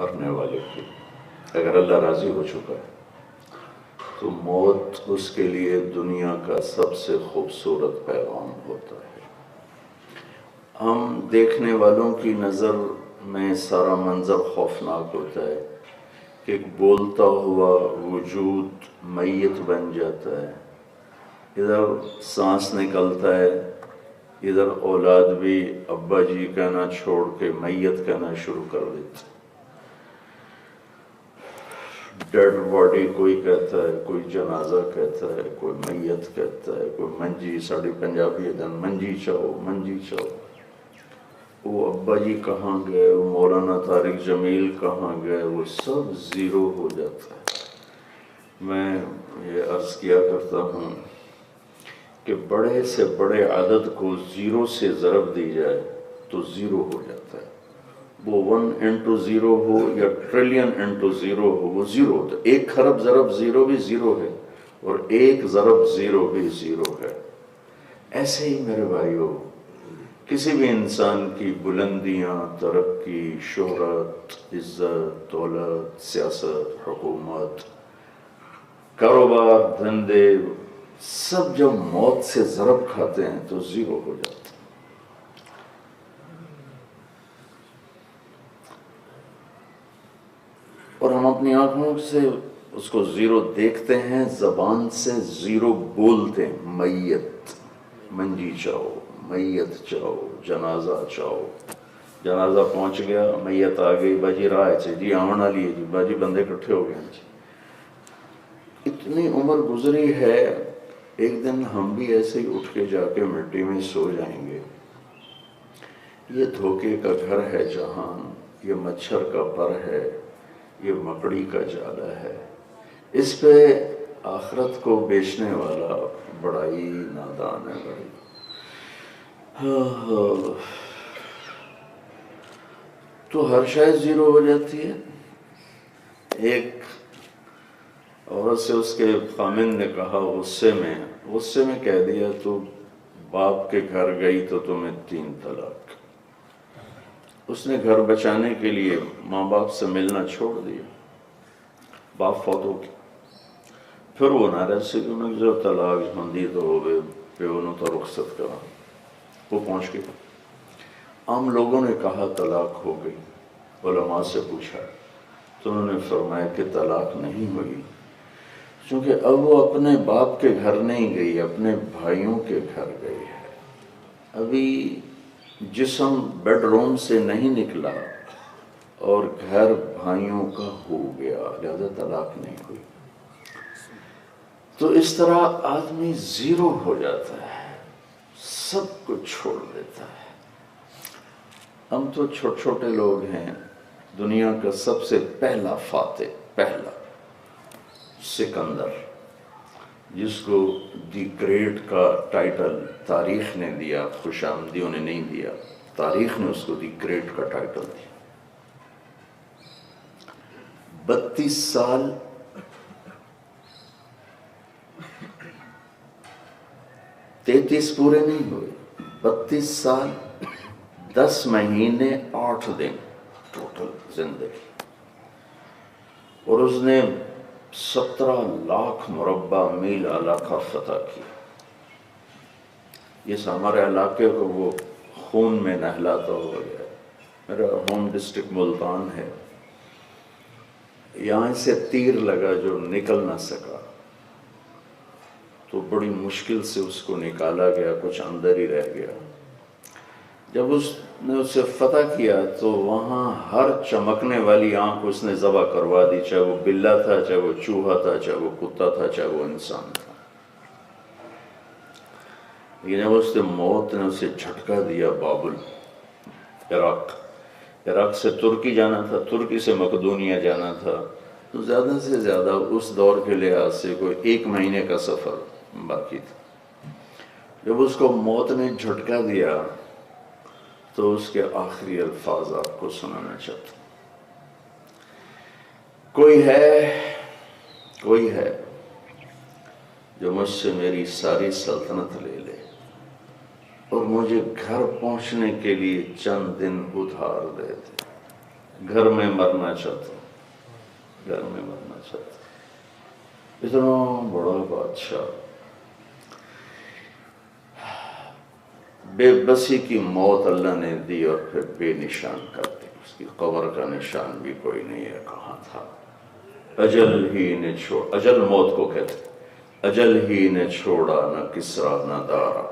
مرنے والے کی، اگر اللہ راضی ہو چکا ہے تو موت اس کے لیے دنیا کا سب سے خوبصورت پیغام ہوتا ہے۔ ہم دیکھنے والوں کی نظر میں سارا منظر خوفناک ہوتا ہے کہ ایک بولتا ہوا وجود میت بن جاتا ہے، ادھر سانس نکلتا ہے، ادھر اولاد بھی ابا جی کہنا چھوڑ کے میت کہنا شروع کر دیتی۔ ڈیڈ باڈی کوئی کہتا ہے، کوئی جنازہ کہتا ہے، کوئی میت کہتا ہے، کوئی منجی، ساڑی پنجابی دن منجی چاہو منجی چاہو۔ وہ ابا جی کہاں گئے، وہ مولانا طارق جمیل کہاں گئے، وہ سب زیرو ہو جاتا ہے۔ میں یہ عرض کیا کرتا ہوں کہ بڑے سے بڑے عدد کو زیرو سے ضرب دی جائے تو زیرو ہو جاتا ہے، وہ 1 انٹو 0 ہو یا ٹریلین انٹو 0 ہو، وہ زیرو ہوتا ہے۔ 1 خرب ضرب 0 بھی زیرو ہے اور 1 ضرب 0 بھی زیرو ہے۔ ایسے ہی میرے بھائیو، کسی بھی انسان کی بلندیاں، ترقی، شہرت، عزت، دولت، سیاست، حکومت، کاروبار، دھندے، سب جب موت سے ضرب کھاتے ہیں تو زیرو ہو جاتے ہیں۔ اور ہم اپنی آنکھوں سے اس کو زیرو دیکھتے ہیں، زبان سے زیرو بولتے ہیں۔ میت، منجی چاہو، میت چاہو، جنازہ چاہو۔ جنازہ پہنچ گیا، میت آ گئی، باجی رائے چھے جی آنا لیے جی، باجی بندے کٹھے ہو گئے جی۔ اتنی عمر گزری ہے، ایک دن ہم بھی ایسے ہی اٹھ کے جا کے مٹی میں سو جائیں گے۔ یہ دھوکے کا گھر ہے جہان، یہ مچھر کا پر ہے، یہ مکڑی کا جالا ہے، اس پہ آخرت کو بیچنے والا بڑا ہی نادان ہے بھائی۔ تو ہر شاید زیرو ہو جاتی ہے۔ ایک عورت سے اس کے خامن نے کہا غصے میں کہہ دیا، تو باپ کے گھر گئی تو تمہیں 3 طلاق۔ اس نے گھر بچانے کے لیے ماں باپ سے ملنا چھوڑ دیا، باپ فوت ہو گیا۔ پھر وہ ناراض سے کہ جو طلاق ہوندی تو ہوئے پیو نو تو رخصت کرا، وہ پہنچ گئی۔ عام لوگوں نے کہا طلاق ہو گئی، علماء سے پوچھا تو انہوں نے فرمایا کہ طلاق نہیں ہوئی، کیونکہ اب وہ اپنے باپ کے گھر نہیں گئی، اپنے بھائیوں کے گھر گئی ہے۔ ابھی جسم بیڈ روم سے نہیں نکلا اور گھر بھائیوں کا ہو گیا، لہذا طلاق نہیں ہوئی۔ تو اس طرح آدمی زیرو ہو جاتا ہے، سب کچھ چھوڑ دیتا ہے۔ ہم تو چھوٹے چھوٹے لوگ ہیں، دنیا کا سب سے پہلا فاتح، پہلا سکندر، جس کو دی گریٹ کا ٹائٹل تاریخ نے دیا، خوش آمدیوں نے نہیں دیا، تاریخ نے اس کو دی گریٹ کا ٹائٹل دیا۔ 32 سال 33 پورے نہیں ہوئے، 32 سال 10 مہینے 8 دن ٹوٹل زندگی، اور اس نے 17 لاکھ مربع میل علاقہ فتح کیا۔ یہ ہمارے علاقے کو وہ خون میں نہلاتا ہو گیا۔ میرا ہوم ڈسٹرکٹ ملتان ہے، یہاں سے تیر لگا جو نکل نہ سکا، تو بڑی مشکل سے اس کو نکالا گیا، کچھ اندر ہی رہ گیا۔ جب اس نے اسے فتح کیا تو وہاں ہر چمکنے والی آنکھ اس نے ذبح کروا دی، چاہے وہ بلہ تھا، چاہے وہ چوہا تھا، چاہے وہ کتا تھا، چاہے وہ انسان تھا۔ لیکن جب اس نے موت نے اسے جھٹکا دیا، بابل عراق سے ترکی جانا تھا، ترکی سے مقدونیہ جانا تھا، تو زیادہ سے زیادہ اس دور کے لحاظ سے کوئی 1 مہینے کا سفر باقی تھا۔ جب اس کو موت نے جھٹکا دیا تو اس کے آخری الفاظ آپ کو سنانا چاہتا ہوں۔ کوئی ہے جو مجھ سے میری ساری سلطنت لے لے اور مجھے گھر پہنچنے کے لیے چند دن ادھار دے دے، گھر میں مرنا چاہتا ہوں، گھر میں مرنا چاہتا ہوں۔ اتنا بڑا بادشاہ بے بسی کی موت اللہ نے دی اور پھر بے نشان کر دی، اس کی قبر کا نشان بھی کوئی نہیں ہے کہاں تھا۔ اجل ہی نے اجل موت کو کہتے، اجل ہی نے چھوڑا نہ کسرا نہ دارا،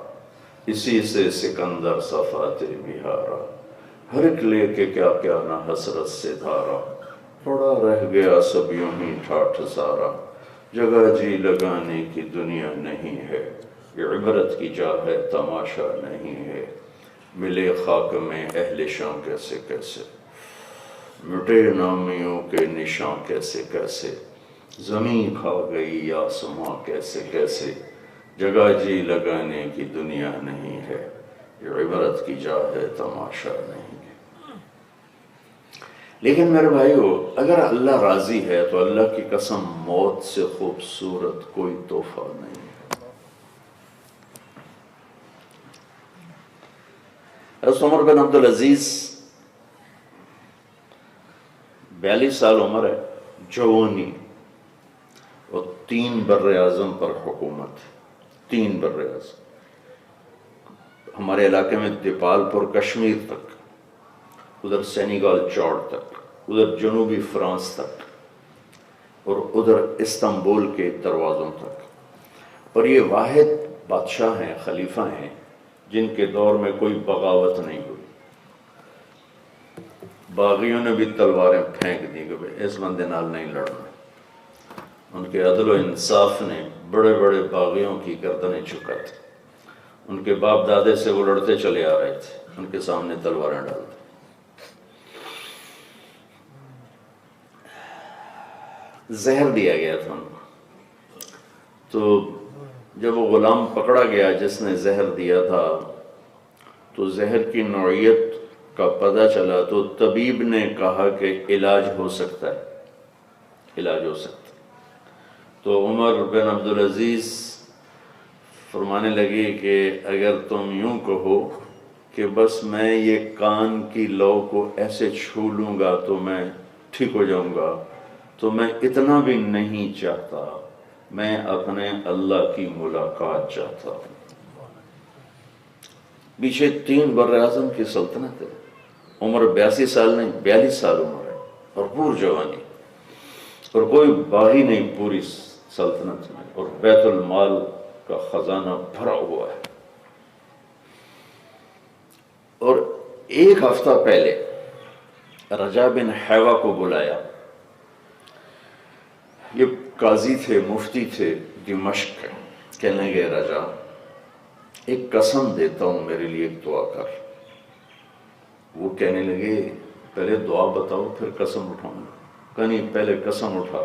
اسی سے سکندر صفات بہارا، ہر ایک لے کے کیا کیا نہ حسرت سے دھارا، پڑا رہ گیا سب یوں ہی ٹھاٹھ سارا، جگہ جی لگانے کی دنیا نہیں ہے، یہ عبرت کی جا ہے تماشا نہیں ہے، ملے خاک میں اہل شاں کیسے کیسے، مٹے نامیوں کے نشاں کیسے کیسے، زمین کھا گئی آسماں کیسے کیسے، جگہ جی لگانے کی دنیا نہیں ہے، یہ عبرت کی جا ہے تماشا نہیں ہے۔ لیکن میرے بھائیو، اگر اللہ راضی ہے تو اللہ کی قسم موت سے خوبصورت کوئی تحفہ نہیں ہے۔ حضرت عمر بن عبدالعزیز 42 سال عمر ہے، جوانی، اور 3 بر اعظم پر حکومت، 3 بر اعظم، ہمارے علاقے میں دیپال پور کشمیر تک، ادھر سینیگال چوڑ تک، ادھر جنوبی فرانس تک، اور ادھر استنبول کے دروازوں تک۔ اور یہ واحد بادشاہ ہیں، خلیفہ ہیں، جن کے دور میں کوئی بغاوت نہیں ہوئی۔ باغیوں نے بھی تلواریں پھینک دی کہ اس بندے نال نہیں لڑنا۔ ان کے عدل و انصاف نے بڑے بڑے باغیوں کی گردنیں جھکا تھی، ان کے باپ دادے سے وہ لڑتے چلے آ رہے تھے، ان کے سامنے تلواریں ڈال دی۔ زہر دیا گیا تھا ان کو، تو جب وہ غلام پکڑا گیا جس نے زہر دیا تھا تو زہر کی نوعیت کا پتہ چلا، تو طبیب نے کہا کہ علاج ہو سکتا ہے، علاج ہو سکتا ہے۔ تو عمر بن عبدالعزیز فرمانے لگے کہ اگر تم یوں کہو کہ بس میں یہ کان کی لو کو ایسے چھو لوں گا تو میں ٹھیک ہو جاؤں گا، تو میں اتنا بھی نہیں چاہتا، میں اپنے اللہ کی ملاقات چاہتا ہوں۔ پیچھے 3 بر اعظم کی سلطنت ہے، عمر 82 سال نہیں، 42 سال عمر ہے، اور پور جوانی، اور کوئی باغی نہیں پوری سلطنت میں، اور بیت المال کا خزانہ بھرا ہوا ہے۔ اور 1 ہفتہ پہلے رجا بن حیوہ کو بلایا، یہ قاضی تھے، مفتی تھے دمشق کے، کہنے لگے رجا ایک قسم دیتا ہوں، میرے لیے ایک دعا کر۔ وہ کہنے لگے پہلے دعا بتاؤ پھر قسم اٹھاؤں گا۔ کہا نہیں، پہلے قسم اٹھا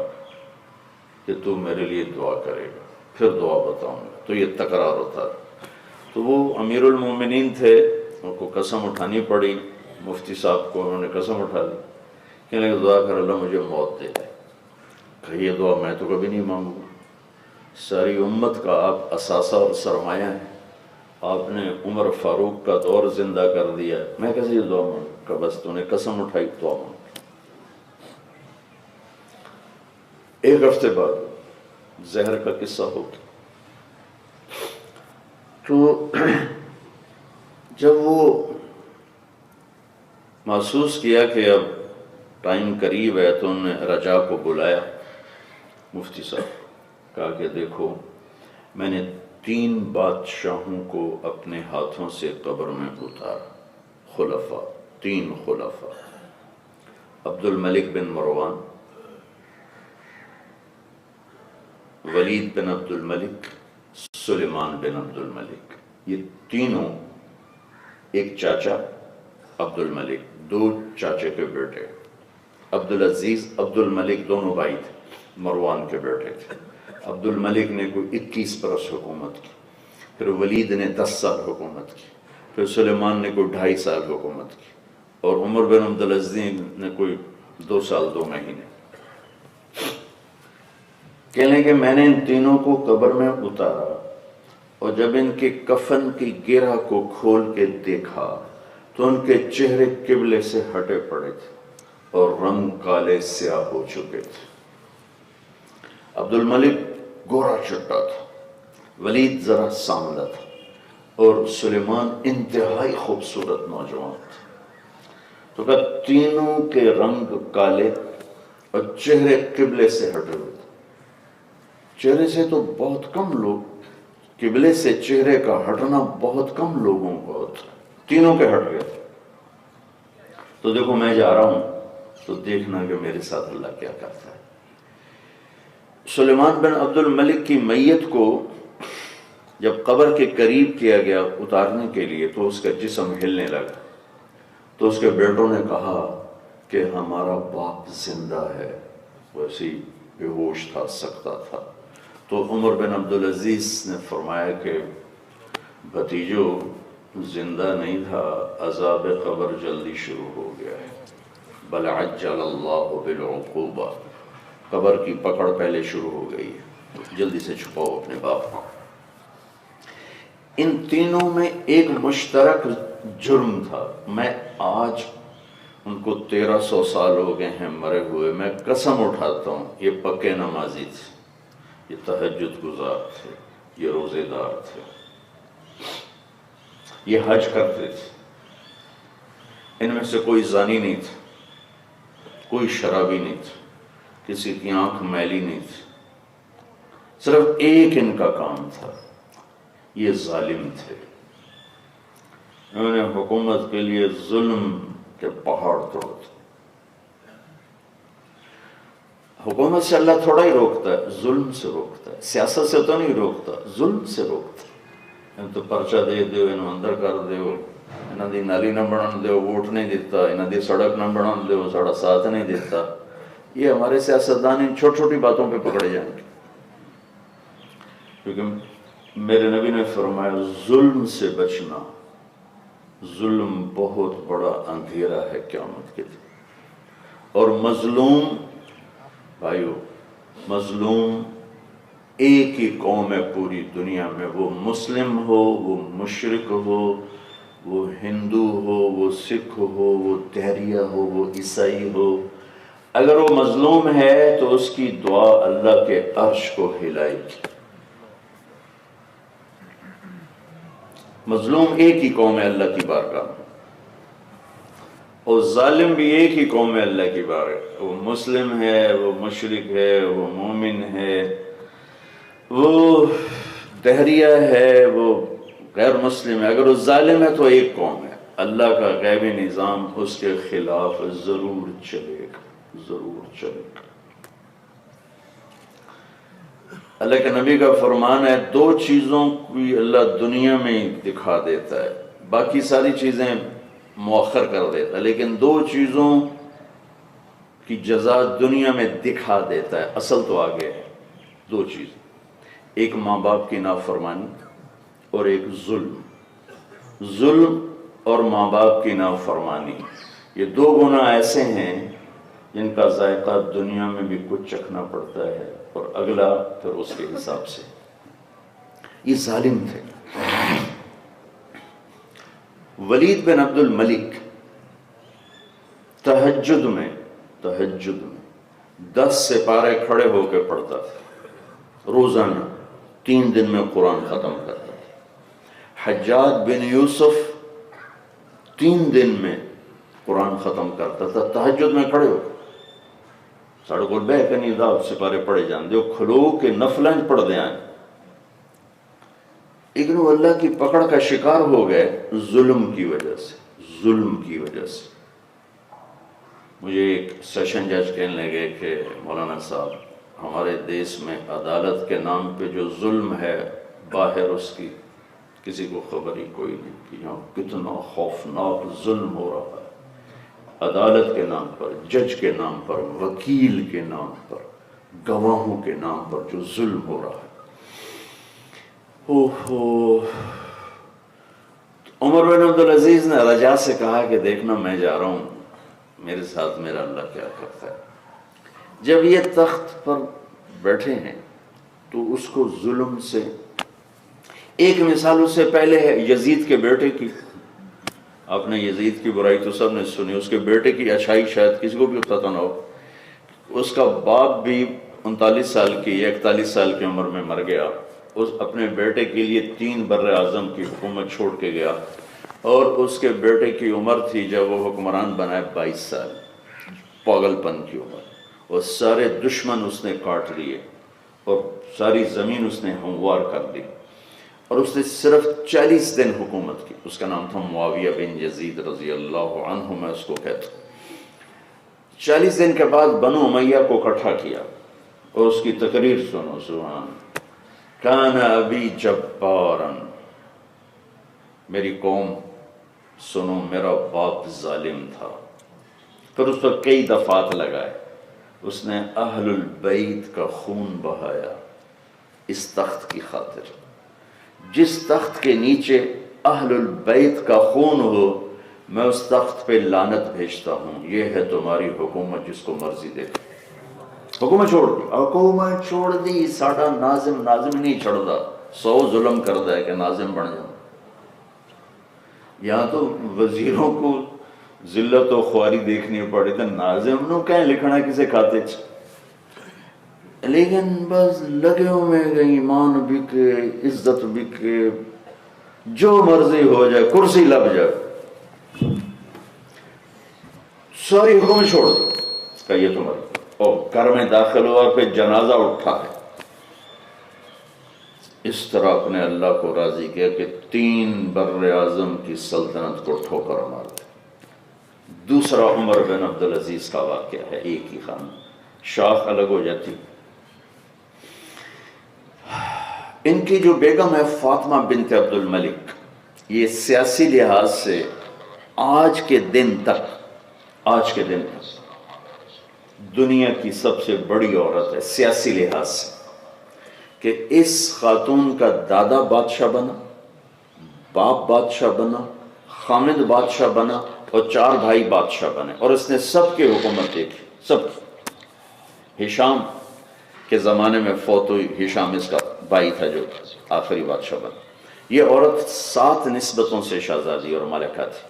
کہ تو میرے لیے دعا کرے گا، پھر دعا بتاؤں گا۔ تو یہ تکرار ہوتا ہے۔ تو وہ امیر المومنین تھے، ان کو قسم اٹھانی پڑی، مفتی صاحب کو انہوں نے قسم اٹھا دی، کہنے لگے دعا کر اللہ مجھے موت دے دے۔ کہ یہ دعا میں تو کبھی نہیں مانگوں گا، ساری امت کا آپ اثاثہ اور سرمایہ ہیں، آپ نے عمر فاروق کا دور زندہ کر دیا، میں کیسے یہ دعا مانگوں؟ کہ بس تو نے قسم اٹھائی، دعا مانگ۔ 1 ہفتے بعد زہر کا قصہ ہو گیا۔ تو جب وہ محسوس کیا کہ اب ٹائم قریب ہے تو انہوں نے رجا کو بلایا، مفتی صاحب، کہا کہ دیکھو میں نے 3 بادشاہوں کو اپنے ہاتھوں سے قبر میں اتارا، خلفاء، 3 خلفاء، عبد الملک بن مروان، ولید بن عبد الملک، سلیمان بن عبد الملک، یہ تینوں، ایک چاچا عبد الملک، 2 چاچے کے بیٹے، عبد العزیز عبد الملک، دونوں بھائی تھے، مروان کے بیٹے تھے۔ عبد الملک نے کوئی 21 برس حکومت کی، پھر ولید نے 10 سال حکومت کی، پھر سلیمان نے کوئی 2.5 سال حکومت کی، اور عمر بن عبدالعزیز نے کوئی 2 سال 2 مہینے۔ کہنے کہ میں نے ان تینوں کو قبر میں اتارا، اور جب ان کے کفن کی گرہ کو کھول کے دیکھا تو ان کے چہرے قبلے سے ہٹے پڑے تھے، اور رنگ کالے سیاہ ہو چکے تھے۔ عبد الملک گورا چٹا تھا، ولید ذرا سانولا تھا، اور سلیمان انتہائی خوبصورت نوجوان تھا۔ تو کہ تینوں کے رنگ کالے اور چہرے قبلے سے ہٹے ہوئے تھے۔ چہرے سے تو بہت کم لوگ، قبلے سے چہرے کا ہٹنا بہت کم لوگوں کو ہوتا، تینوں کے ہٹ گئے تھے۔ تو دیکھو میں جا رہا ہوں تو دیکھنا کہ میرے ساتھ اللہ کیا کرتا ہے۔ سلیمان بن عبد الملک کی میت کو جب قبر کے قریب کیا گیا اتارنے کے لیے تو اس کا جسم ہلنے لگا، تو اس کے بیٹوں نے کہا کہ ہمارا باپ زندہ ہے۔ ویسے ہی بے ہوش تھا، سکتا تھا۔ تو عمر بن عبدالعزیز نے فرمایا کہ بھتیجو زندہ نہیں تھا، عذاب قبر جلدی شروع ہو گیا ہے، بل عجل اللہ بالعقوبہ، قبر کی پکڑ پہلے شروع ہو گئی ہے، جلدی سے چھپاؤ اپنے باپ کو۔ ان تینوں میں ایک مشترک جرم تھا۔ میں آج ان کو 1300 سال ہو گئے ہیں مرے ہوئے، میں قسم اٹھاتا ہوں یہ پکے نمازی تھے، یہ تہجد گزار تھے، یہ روزے دار تھے، یہ حج کرتے تھے۔ ان میں سے کوئی زانی نہیں تھا، کوئی شرابی نہیں تھا، کسی کی آنکھ میلی نہیں تھی۔ صرف ایک ان کا کام تھا، یہ ظالم تھے۔ انہوں نے حکومت کے لیے ظلم کے پہاڑ توڑ دیے۔ حکومت سے اللہ تھوڑا ہی روکتا ہے، ظلم سے روکتا ہے۔ سیاست سے تو نہیں روکتا، ظلم سے روکتا ہے۔ ان تو پرچہ دے دیو، انہوں اندر کر دیو، انہوں دی نالی نہ بنان دیو، ووٹ نہیں دیتا، انہوں دی سڑک نہ بنان دیو، ساڑا ساتھ نہیں دیتا۔ یہ ہمارے سیاستدان ان چھوٹی چھوٹی باتوں پہ پکڑے جائیں گے، کیونکہ میرے نبی نے فرمایا ظلم سے بچنا، ظلم بہت بڑا اندھیرا ہے قیامت کے دن۔ اور مظلوم بھائیو، مظلوم ایک ہی قوم ہے پوری دنیا میں، وہ مسلم ہو، وہ مشرک ہو، وہ ہندو ہو، وہ سکھ ہو، وہ دہریہ ہو، وہ عیسائی ہو۔ اگر وہ مظلوم ہے تو اس کی دعا اللہ کے عرش کو ہلائے گی۔ مظلوم ایک ہی قوم ہے اللہ کی بارگاہ میں، اور ظالم بھی ایک ہی قوم ہے اللہ کی بارگاہ۔ وہ مسلم ہے، وہ مشرک ہے، وہ مومن ہے، وہ دہریہ ہے، وہ غیر مسلم ہے، اگر وہ ظالم ہے تو ایک قوم ہے۔ اللہ کا غیبی نظام اس کے خلاف ضرور چلے گا، ضرور چلے گا۔ اللہ کے نبی کا فرمان ہے، دو چیزوں کو اللہ دنیا میں ہی دکھا دیتا ہے، باقی ساری چیزیں مؤخر کر دیتا ہے، لیکن دو چیزوں کی جزا دنیا میں دکھا دیتا ہے، اصل تو آگے ہے۔ دو چیز، ایک ماں باپ کی نافرمانی اور ایک ظلم۔ ظلم اور ماں باپ کی نافرمانی، یہ دو گناہ ایسے ہیں جن کا ذائقہ دنیا میں بھی کچھ چکھنا پڑتا ہے اور اگلا پھر اس کے حساب سے۔ یہ ظالم تھے۔ ولید بن عبد الملک تہجد میں 10 سپارے کھڑے ہو کے پڑھتا تھا، روزانہ 3 دن میں قرآن ختم کرتا تھا۔ حجاج بن یوسف 3 دن میں قرآن ختم کرتا تھا، تہجد میں کھڑے ہو۔ ساڑھے کو بہ کے نہیں دا سپارے پڑھے جان دے، کھلو کے نفلیں پڑھ دیں آئیں، لیکن وہ اللہ کی پکڑ کا شکار ہو گئے ظلم کی وجہ سے، ظلم کی وجہ سے۔ مجھے ایک سیشن جج کہنے لگے کہ مولانا صاحب، ہمارے دیس میں عدالت کے نام پہ جو ظلم ہے، باہر اس کی کسی کو خبر ہی کوئی نہیں کہ یہاں کتنا خوفناک ظلم ہو رہا ہے۔ عدالت کے نام پر، جج کے نام پر، وکیل کے نام پر، گواہوں کے نام پر جو ظلم ہو رہا ہے۔ عمر بن عبدالعزیز نے رجا سے کہا کہ دیکھنا میں جا رہا ہوں، میرے ساتھ میرا اللہ کیا کرتا ہے۔ جب یہ تخت پر بیٹھے ہیں تو اس کو ظلم سے، ایک مثال اس سے پہلے ہے یزید کے بیٹے کی۔ آپ نے یزید کی برائی تو سب نے سنی، اس کے بیٹے کی اچھائی شاید کسی کو بھی پتہ نہ ہو۔ اس کا باپ بھی 39 سال کی یا 41 سال کی عمر میں مر گیا، اس اپنے بیٹے کے لیے 3 بر اعظم کی حکومت چھوڑ کے گیا، اور اس کے بیٹے کی عمر تھی جب وہ حکمران بنا 22 سال، پاگل پن کی عمر، اور سارے دشمن اس نے کاٹ لیے اور ساری زمین اس نے ہموار کر دی، اور اس نے صرف 40 دن حکومت کی۔ اس کا نام تھا معاویہ بن یزید رضی اللہ عنہ، میں اس کو کہتا ہوں۔ 40 دن کے بعد بنو امیہ کو اکٹھا کیا اور اس کی تقریر سنو، سبحان، کان ابی جبارا، میری قوم سنو میرا باپ ظالم تھا۔ پھر اس پر کئی دفعات لگائے، اس نے اہل البیت کا خون بہایا اس تخت کی خاطر۔ جس تخت کے نیچے اہل البیت کا خون ہو، میں اس تخت پہ لعنت بھیجتا ہوں۔ یہ ہے تمہاری حکومت، جس کو مرضی دے۔ حکومت چھوڑ دی، حکومت چھوڑ دی، ساڈا ناظم نہیں چھڑدا، 100 ظلم کردا ہے کہ ناظم بن جاؤ۔ یہاں تو وزیروں کو ذلت و خواری دیکھنی پڑی، تو ناظم نو کہیں لکھنا کسے کھاتے چ، لیکن بس لگے ہوئے کہ ایمان بکے، عزت بکے، جو مرضی ہو جائے، کرسی لب جائے، ساری حکومت چھوڑ دی کہ یہ تمہاری، اور گھر میں داخل ہوا، پھر جنازہ اٹھا ہے۔ اس طرح اپنے اللہ کو راضی کیا کہ 3 بر اعظم کی سلطنت کو ٹھوکر مار دی۔ دوسرا عمر بن عبدالعزیز کا واقعہ ہے، ایک ہی خان، شاخ الگ ہو جاتی۔ ان کی جو بیگم ہے فاطمہ بنت عبد الملک، یہ سیاسی لحاظ سے آج کے دن تک دنیا کی سب سے بڑی عورت ہے سیاسی لحاظ سے، کہ اس خاتون کا دادا بادشاہ بنا، باپ بادشاہ بنا، خامد بادشاہ بنا، اور 4 بھائی بادشاہ بنے، اور اس نے سب کی حکومت دیکھی، سب کی۔ ہشام کے زمانے میں فوت ہوئی، ہشام اس کا بھائی تھا جو آخری بادشاہ بنا۔ یہ عورت 7 نسبتوں سے شہزادی اور ملکہ تھی،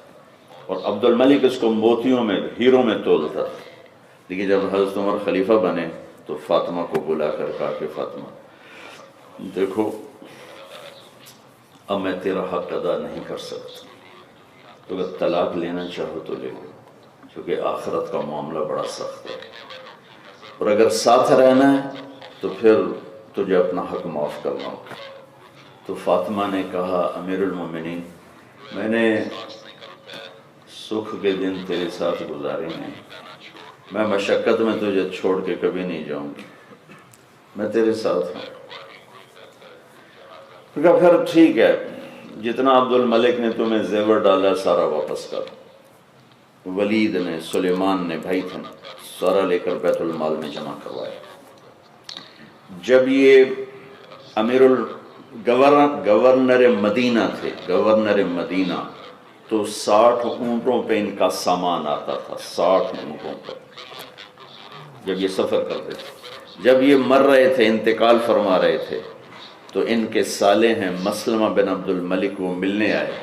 اور عبد الملک اس کو موتیوں میں، ہیروں میں تولتا تھا۔ لیکن جب حضرت عمر خلیفہ بنے تو فاطمہ کو بلا کر کہا کہ فاطمہ دیکھو، اب میں تیرا حق ادا نہیں کر سکتا، تو اگر طلاق لینا چاہو تو لے لو، کیونکہ آخرت کا معاملہ بڑا سخت ہے، اور اگر ساتھ رہنا ہے تو پھر تجھے اپنا حق معاف کرنا ہوگا۔ تو فاطمہ نے کہا امیر المومنین، میں نے سکھ کے دن تیرے ساتھ گزارے ہیں، میں مشقت میں تجھے چھوڑ کے کبھی نہیں جاؤں گی، میں تیرے ساتھ ہوں۔ کہا پھر ٹھیک ہے، جتنا عبد الملک نے تمہیں زیور ڈالا سارا واپس کر۔ ولید نے، سلیمان نے، بھائی تھے، سارا لے کر بیت المال میں جمع کروایا۔ جب یہ گورنر مدینہ تھے، گورنر مدینہ، تو 60 اونٹوں پہ ان کا سامان آتا تھا، 60 اونٹوں پر، جب یہ سفر کرتے تھے۔ جب یہ مر رہے تھے، انتقال فرما رہے تھے، تو ان کے سالے ہیں مسلمہ بن عبد الملک، وہ ملنے آئے،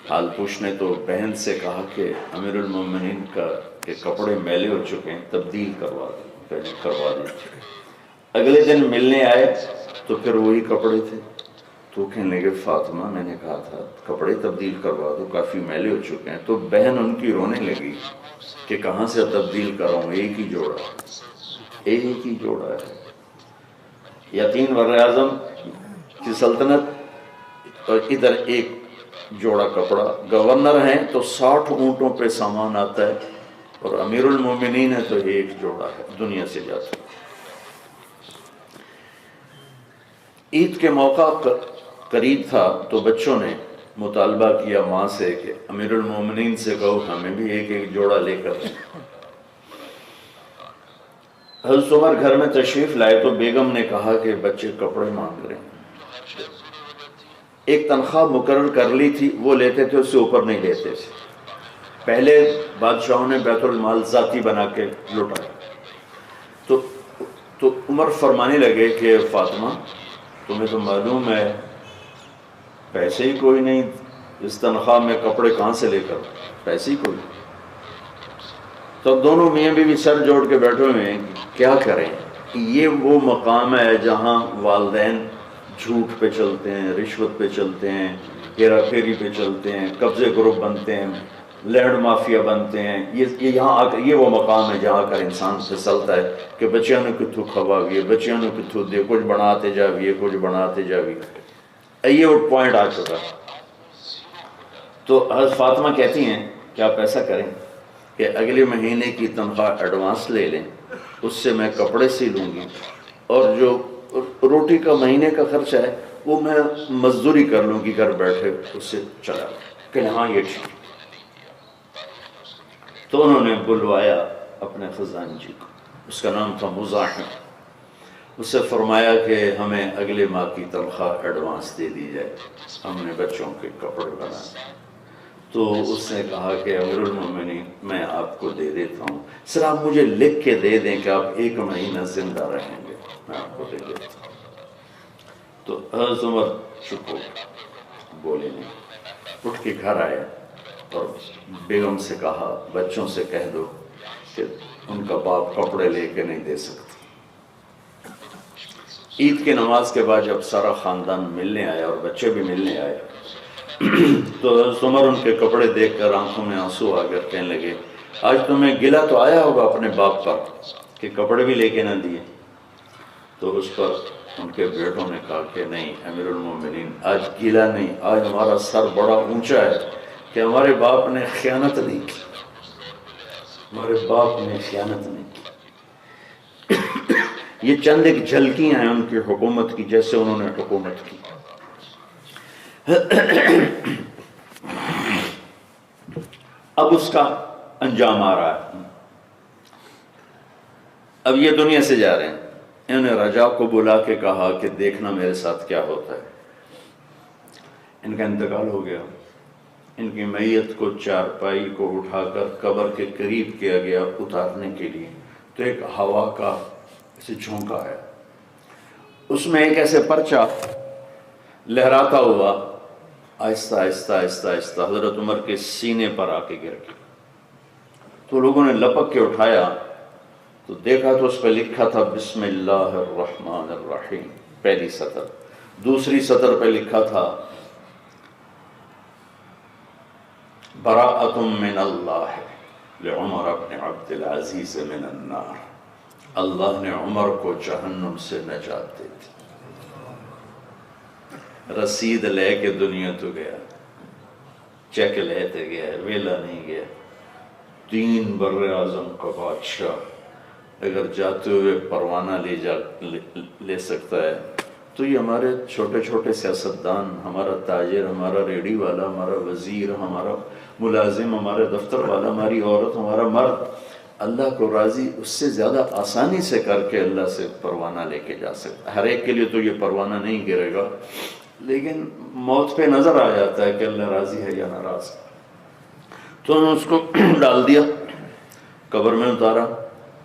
حال پوچھنے۔ تو بہن سے کہا کہ امیر المومنین کا کہ کپڑے میلے ہو چکے ہیں، تبدیل کروا دیجیے۔ اگلے دن ملنے آئے تو پھر وہی کپڑے تھے، تو کہنے لگے فاطمہ میں نے کہا تھا کپڑے تبدیل کروا دو، کافی میلے ہو چکے ہیں۔ تو بہن ان کی رونے لگی کہ کہاں سے تبدیل کراؤں، ایک ہی جوڑا ہے۔ یا 3 بر اعظم کی سلطنت، اور ادھر ایک جوڑا کپڑا، گورنر ہیں تو 60 اونٹوں پہ سامان آتا ہے، اور امیر المومنین ہے تو ایک جوڑا ہے، دنیا سے جاتا ہے۔ عید کے موقع قریب تھا تو بچوں نے مطالبہ کیا ماں سے کہ امیر المومنین سے کہو ہمیں بھی ایک جوڑا لے کر دیں۔ حضرت عمر گھر میں تشریف لائے تو بیگم نے کہا کہ بچے کپڑے مانگ رہے ہیں۔ ایک تنخواہ مقرر کر لی تھی، وہ لیتے تھے، اس سے اوپر نہیں لیتے تھے۔ پہلے بادشاہوں نے بیت المال ذاتی بنا کے لٹایا، تو عمر فرمانے لگے کہ فاطمہ تمہیں تو معلوم ہے پیسے ہی کوئی نہیں، اس تنخواہ میں کپڑے کہاں سے لے کر، پیسے ہی کوئی۔ تو دونوں میاں بیوی سر جوڑ کے بیٹھے ہوئے ہیں کیا کریں۔ یہ وہ مقام ہے جہاں والدین جھوٹ پہ چلتے ہیں، رشوت پہ چلتے ہیں، ہیرا پھیری پہ چلتے ہیں، قبضے گروپ بنتے ہیں، لینڈ مافیا بنتے ہیں۔ یہاں آ کر یہ وہ مقام ہے جہاں کر انسان پھسلتا ہے کہ بچیاں نے کتھو کھواویے، بچیاں نے کتھو دے، کچھ بناتے جاویے، کچھ بناتے جاویے۔ یہ وہ پوائنٹ آ چکا۔ تو حضرت فاطمہ کہتی ہیں کہ آپ ایسا کریں کہ اگلے مہینے کی تنخواہ ایڈوانس لے لیں، اس سے میں کپڑے سی لوں گی، اور جو روٹی کا مہینے کا خرچہ ہے وہ میں مزدوری کر لوں گی گھر بیٹھے، اس سے چلا کہ ہاں یہ ٹھیک۔ تو انہوں نے بلوایا اپنے خزانچی کو، اس کا نام تھا مزاحم۔ اس سے فرمایا کہ ہمیں اگلے ماہ کی تنخواہ ایڈوانس دے دی جائے، ہم نے بچوں کے کپڑے بنائے۔ تو اس نے کہا کہ امیر المومنین میں آپ کو دے دیتا ہوں، سر آپ مجھے لکھ کے دے دیں کہ آپ 1 مہینہ زندہ رہیں گے، میں آپ کو دے دیتا ہوں۔ تو حضرت عمر چپ ہو بولے نہیں، اٹھ کے گھر آئے اور بیگم سے کہا بچوں سے کہہ دو کہ ان کا باپ کپڑے لے کے نہیں دے سکتا۔ عید کی نماز کے بعد جب سارا خاندان ملنے آیا اور بچے بھی ملنے آئے تو حضرت عمر ان کے کپڑے دیکھ کر آنکھوں میں آنسو آ کر کہنے لگے آج تمہیں گلہ تو آیا ہوگا اپنے باپ پر کہ کپڑے بھی لے کے نہ دیے۔ تو اس پر ان کے بیٹوں نے کہا کہ نہیں امیر المومنین، آج گلہ نہیں، آج ہمارا سر بڑا اونچا ہے کہ ہمارے باپ نے خیانت نہیں کی، ہمارے باپ نے خیانت نہیں کی۔ یہ چند ایک جھلکیاں ہیں ان کی حکومت کی، جیسے انہوں نے حکومت کی۔ اب اس کا انجام آ رہا ہے، اب یہ دنیا سے جا رہے ہیں۔ انہوں نے رجا کو بلا کے کہا کہ دیکھنا میرے ساتھ کیا ہوتا ہے۔ ان کا انتقال ہو گیا، ان کی میت کو چارپائی کو اٹھا کر قبر کے قریب کیا گیا اتارنے کے لیے، تو ایک ہوا کا ایسے جھونکا ہے، اس میں ایک ایسے پرچہ لہراتا ہوا آہستہ آہستہ آہستہ آہستہ حضرت عمر کے سینے پر آ کے گر گیا۔ تو لوگوں نے لپک کے اٹھایا تو دیکھا تو اس پہ لکھا تھا بسم اللہ الرحمن الرحیم، پہلی سطر۔ دوسری سطر پہ لکھا تھا براءۃ من اللہ لعمر بن عبد العزیز من النار، اللہ نے عمر کو جہنم سے نجات دے دی۔ رسید لے کے دنیا تو گیا، چیک لیتے گیا، ویلا نہیں گیا۔ 3 بر اعظم کا بادشاہ اگر جاتے ہوئے پروانہ لے سکتا ہے تو یہ ہمارے چھوٹے چھوٹے سیاستدان، ہمارا تاجر، ہمارا ریڑھی والا، ہمارا وزیر، ہمارا ملازم، ہمارا دفتر والا، ہماری عورت، ہمارا مرد، اللہ کو راضی اس سے زیادہ آسانی سے کر کے اللہ سے پروانہ لے کے جا سکتا ہے۔ ہر ایک کے لیے تو یہ پروانہ نہیں گرے گا، لیکن موت پہ نظر آ جاتا ہے کہ اللہ راضی ہے یا ناراض۔ تو انہوں نے اس کو ڈال دیا، قبر میں اتارا۔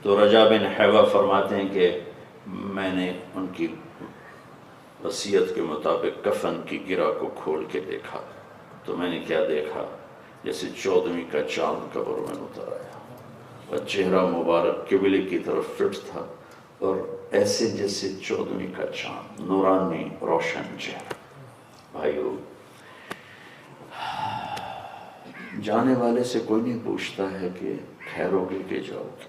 تو رجا بن حیوہ فرماتے ہیں کہ میں نے ان کی وصیت کے مطابق کفن کی گرہ کو کھول کے دیکھا، تو میں نے کیا دیکھا، جیسے 14ویں کا چاند قبر میں اترایا، اور چہرہ مبارک قبلے کی طرف فٹ تھا، اور ایسے جیسے 14ویں کا چاند، نورانی روشن چہرہ۔ بھائیو، جانے والے سے کوئی نہیں پوچھتا ہے کہ ٹھہرو گے کہ جاؤ گے۔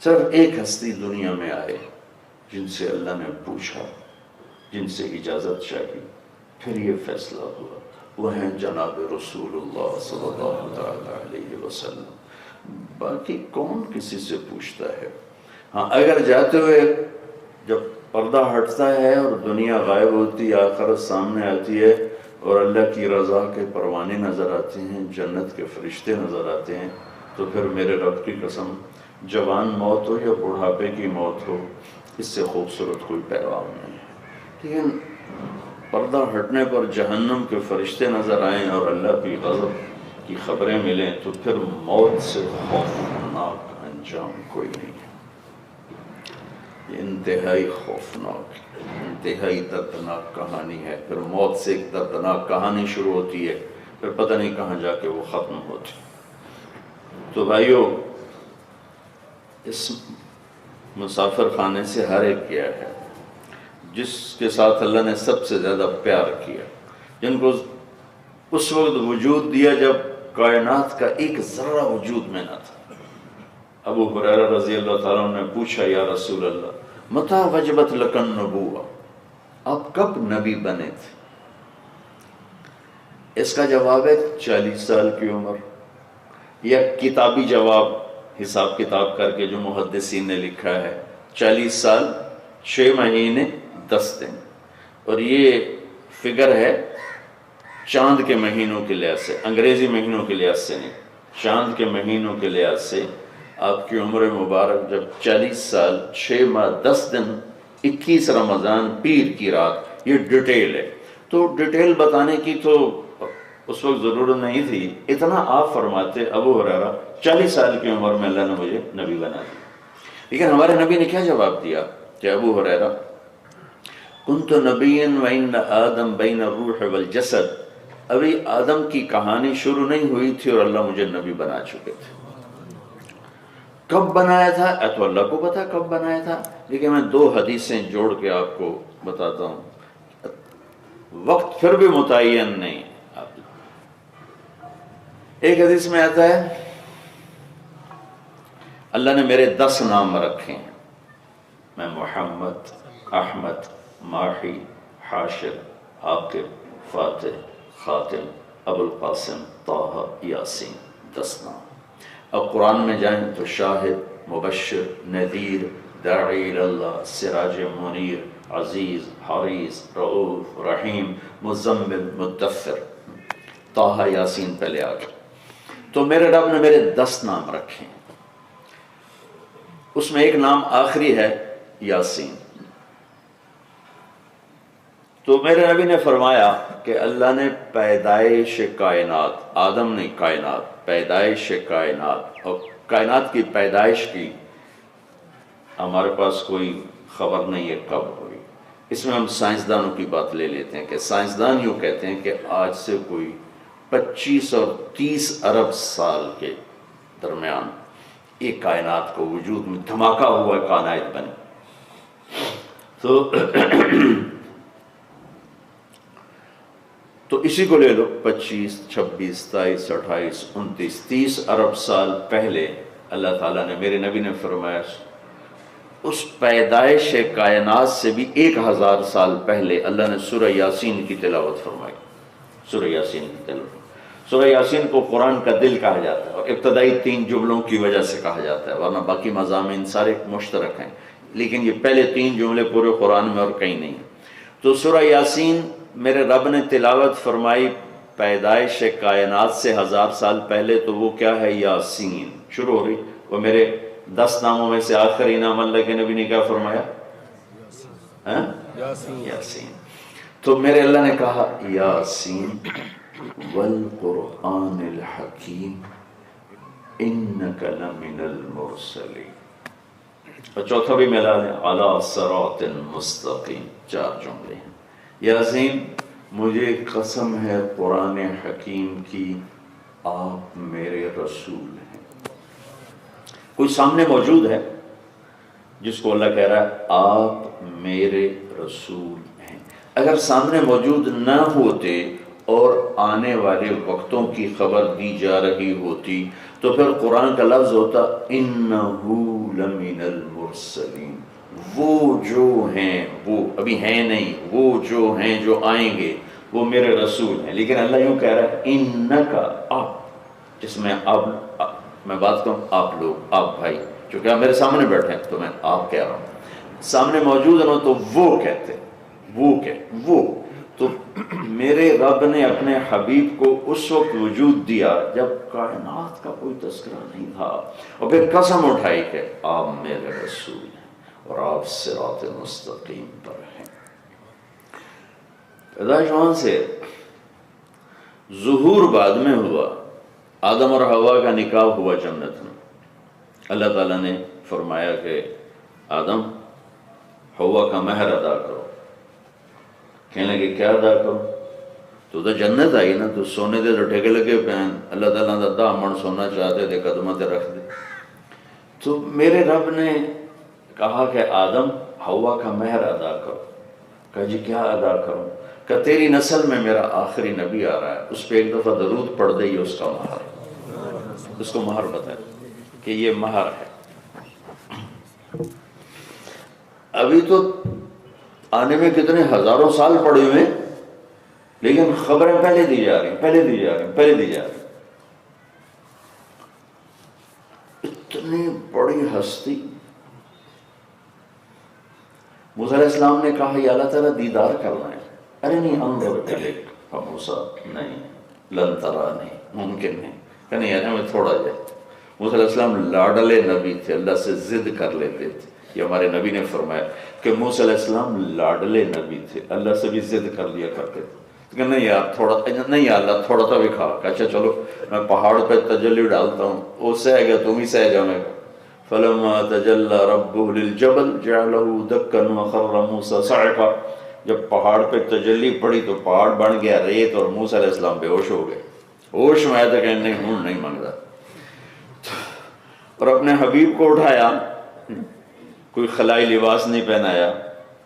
صرف ایک ہستی دنیا میں آئے جن سے اللہ نے پوچھا، جن سے اجازت چاہی، پھر یہ فیصلہ ہوا، وہ ہیں جناب رسول اللہ صلی اللہ علیہ وسلم۔ باقی کون کسی سے پوچھتا ہے؟ ہاں، اگر جاتے ہوئے جب پردہ ہٹتا ہے اور دنیا غائب ہوتی ہے، آخرت سامنے آتی ہے اور اللہ کی رضا کے پروانے نظر آتے ہیں، جنت کے فرشتے نظر آتے ہیں، تو پھر میرے رب کی قسم، جوان موت ہو یا بڑھاپے کی موت ہو، اس سے خوبصورت کوئی پیغام نہیں ہے۔ لیکن پردہ ہٹنے پر جہنم کے فرشتے نظر آئیں اور اللہ کی غضب کی خبریں ملیں، تو پھر موت سے خوفناک انجام کوئی نہیں ہے۔ یہ انتہائی خوفناک، انتہائی دردناک کہانی ہے۔ پھر موت سے ایک دردناک کہانی شروع ہوتی ہے، پھر پتہ نہیں کہاں جا کے وہ ختم ہوتی۔ تو بھائیو، اس مسافر خانے سے ہر ایک گیا ہے جس کے ساتھ اللہ نے سب سے زیادہ پیار کیا، جن کو اس وقت وجود دیا جب کائنات کا ایک ذرہ وجود میں نہ تھا۔ ابو ہریرہ رضی اللہ تعالیٰ عنہ نے پوچھا، یا رسول اللہ متى وجبت لک النبوہ، آپ کب نبی بنے تھے؟ اس کا جواب ہے 40 سال کی عمر، یا کتابی جواب حساب کتاب کر کے جو محدثین نے لکھا ہے 40 سال 6 مہینے 10 دن، اور یہ فگر ہے چاند کے مہینوں کے لحاظ سے، انگریزی مہینوں کے لحاظ سے نہیں، چاند کے مہینوں کے لحاظ سے آپ کی عمر مبارک جب 40 سال 6 ماہ 10 دن 21 رمضان پیر کی رات، یہ ڈیٹیل ہے۔ تو ڈیٹیل بتانے کی تو اس وقت ضرورت نہیں تھی، اتنا آپ فرماتے ابو ہریرہ 40 سال کی عمر میں اللہ نے مجھے نبی بنا دیا۔ لیکن ہمارے نبی نے کیا جواب دیا کہ ابو ہریرہ کنت نبیا وان آدم بین الروح والجسد، ابھی آدم کی کہانی شروع نہیں ہوئی تھی اور اللہ مجھے نبی بنا چکے تھے۔ کب بنایا تھا تو اللہ کو پتا کب بنایا تھا، لیکن میں 2 حدیثیں جوڑ کے آپ کو بتاتا ہوں، وقت پھر بھی متعین نہیں۔ ایک حدیث میں آتا ہے اللہ نے میرے 10 نام رکھے ہیں، میں محمد، احمد، ماحی، حاشر، عاقب، فاتح، خاتم، ابو القاسم، طہ، یاسین، 10 نام۔ اب قرآن میں جائیں تو شاہد، مبشر، نذیر، داعی اللہ، سراج منیر، عزیز، حریص، رؤوف، رحیم، مزمل، مدثر، طہ، یاسین پہلے آ گئے۔ تو میرے رب نے میرے 10 نام رکھے ہیں، اس میں ایک نام آخری ہے یاسین۔ تو میرے نبی نے فرمایا کہ اللہ نے پیدائش کائنات، آدم نے کائنات، پیدائش کائنات اور کائنات کی پیدائش کی ہمارے پاس کوئی خبر نہیں ہے کب ہوئی۔ اس میں ہم سائنسدانوں کی بات لے لیتے ہیں کہ سائنسدان یوں کہتے ہیں کہ آج سے کوئی 25 اور 30 ارب سال کے درمیان ایک کائنات کو وجود میں دھماکہ ہوا ہے، کائنات بنی۔ تو اسی کو لے لو، 25، 26، 27، 28، 29، 30 ارب سال پہلے اللہ تعالیٰ نے، میرے نبی نے فرمایا اس پیدائش کائنات سے بھی 1000 سال پہلے اللہ نے سورہ یاسین کی تلاوت فرمائی۔ سورہ یاسین کی تلاوت، سورہ یاسین کو قرآن کا دل کہا جاتا ہے، اور ابتدائی 3 جملوں کی وجہ سے کہا جاتا ہے، ورنہ باقی مضامین سارے مشترک ہیں، لیکن یہ پہلے 3 جملے پورے قرآن میں اور کہیں نہیں ہیں۔ تو سورہ یاسین میرے رب نے تلاوت فرمائی پیدائش کائنات سے 1000 سال پہلے، تو وہ کیا ہے؟ یاسین شروع ہو رہی۔ وہ میرے 10 ناموں میں سے آخری نام اللہ کے نبی نے کیا فرمایا؟ یاسین۔ تو میرے اللہ نے کہا یاسین والقرآن الحکیم انک لمن المرسلین، اور چوتھا بھی ملا لیں، علی صراط مستقیم، 4 جملے ہیں۔ یاسین مجھے قسم ہے قرآن حکیم کی، آپ میرے رسول ہیں۔ کوئی سامنے موجود ہے جس کو اللہ کہہ رہا ہے آپ میرے رسول ہیں؟ اگر سامنے موجود نہ ہوتے اور آنے والے وقتوں کی خبر دی جا رہی ہوتی تو پھر قرآن کا لفظ ہوتا انہو لمن المرسلین، وہ جو ہیں، وہ ابھی ہیں نہیں، وہ جو ہیں جو آئیں گے وہ میرے رسول ہیں۔ لیکن اللہ یوں کہہ رہا ہے انکا، آپ، جس میں آپ، میں بات کروں آپ لوگ، آپ بھائی، چونکہ آپ میرے سامنے بیٹھے ہیں تو میں آپ کہہ رہا ہوں، سامنے موجود نہ تو وہ کہتے، وہ تو میرے رب نے اپنے حبیب کو اس وقت وجود دیا جب کائنات کا کوئی تذکرہ نہیں تھا، اور پھر قسم اٹھائی کہ آپ میرے رسول ہیں اور آپ صراط مستقیم پر ہیں۔ پیدائش وہاں سے، ظہور بعد میں ہوا، آدم اور حوا کا نکاح ہوا جنت میں۔ اللہ تعالیٰ نے فرمایا کہ آدم حوا کا مہر ادا کرو، کہنے لگے کیا ادا کرو؟ تو جنت آئی نا، تو سونے دے تو ٹھیکے لگے پہ ہیں، اللہ تعالیٰ دا 10 من سونا چاہتے تھے قدمہ تے رکھ دے۔ تو میرے رب نے کہا کہ آدم حوا کا مہر ادا کرو۔ کہا جی کیا ادا کروں؟ کہ تیری نسل میں میرا آخری نبی آ رہا ہے، اس پہ ایک دفعہ درود پڑھ دے، یہ اس کا مہر ہے۔ اس کو مہر بتائے کہ یہ مہر ہے۔ ابھی تو آنے میں کتنے ہزاروں سال پڑے ہوئے، لیکن خبریں پہلے دی جا رہی ہیں، پہلے دی جا رہی ہیں، پہلے دی جا رہی ہیں۔ اتنی بڑی ہستی۔ موسیٰ علیہ السلام نے کہا یا اللہ تعالیٰ دیدار کرنا ہے، ارے نہیں انظر الیک، موسیٰ نہیں، لن ترانی، ممکن نہیں، کہ نہیں یعنی ہمیں تھوڑا جائے۔ موسیٰ علیہ السلام لاڈلے نبی تھے، اللہ سے ضد کر لیتے تھے۔ یہ ہمارے نبی نے فرمایا کہ موسیٰ علیہ السلام لاڈلے نبی تھے، اللہ سے بھی ضد کر لیا کرتے تھے کہ نہیں یار تھوڑا، نہیں یا اللہ تھوڑا تو بھی کھا۔ اچھا چلو میں پہاڑ پہ تجلی ڈالتا ہوں، وہ سہ گیا تم ہی سہ جاؤ گا۔ فلما تجلی ربہ للجبل جعلہ دکا وخر موسیٰ صعقا، جب پہاڑ پہ تجلی پڑی تو پہاڑ بن گیا ریت، اور موسیٰ علیہ السلام بے ہوش ہو گئے۔ ہوش میں آیا تھا کہ نہیں مانگتا، اور اپنے حبیب کو اٹھایا، کوئی خلائی لباس نہیں پہنایا،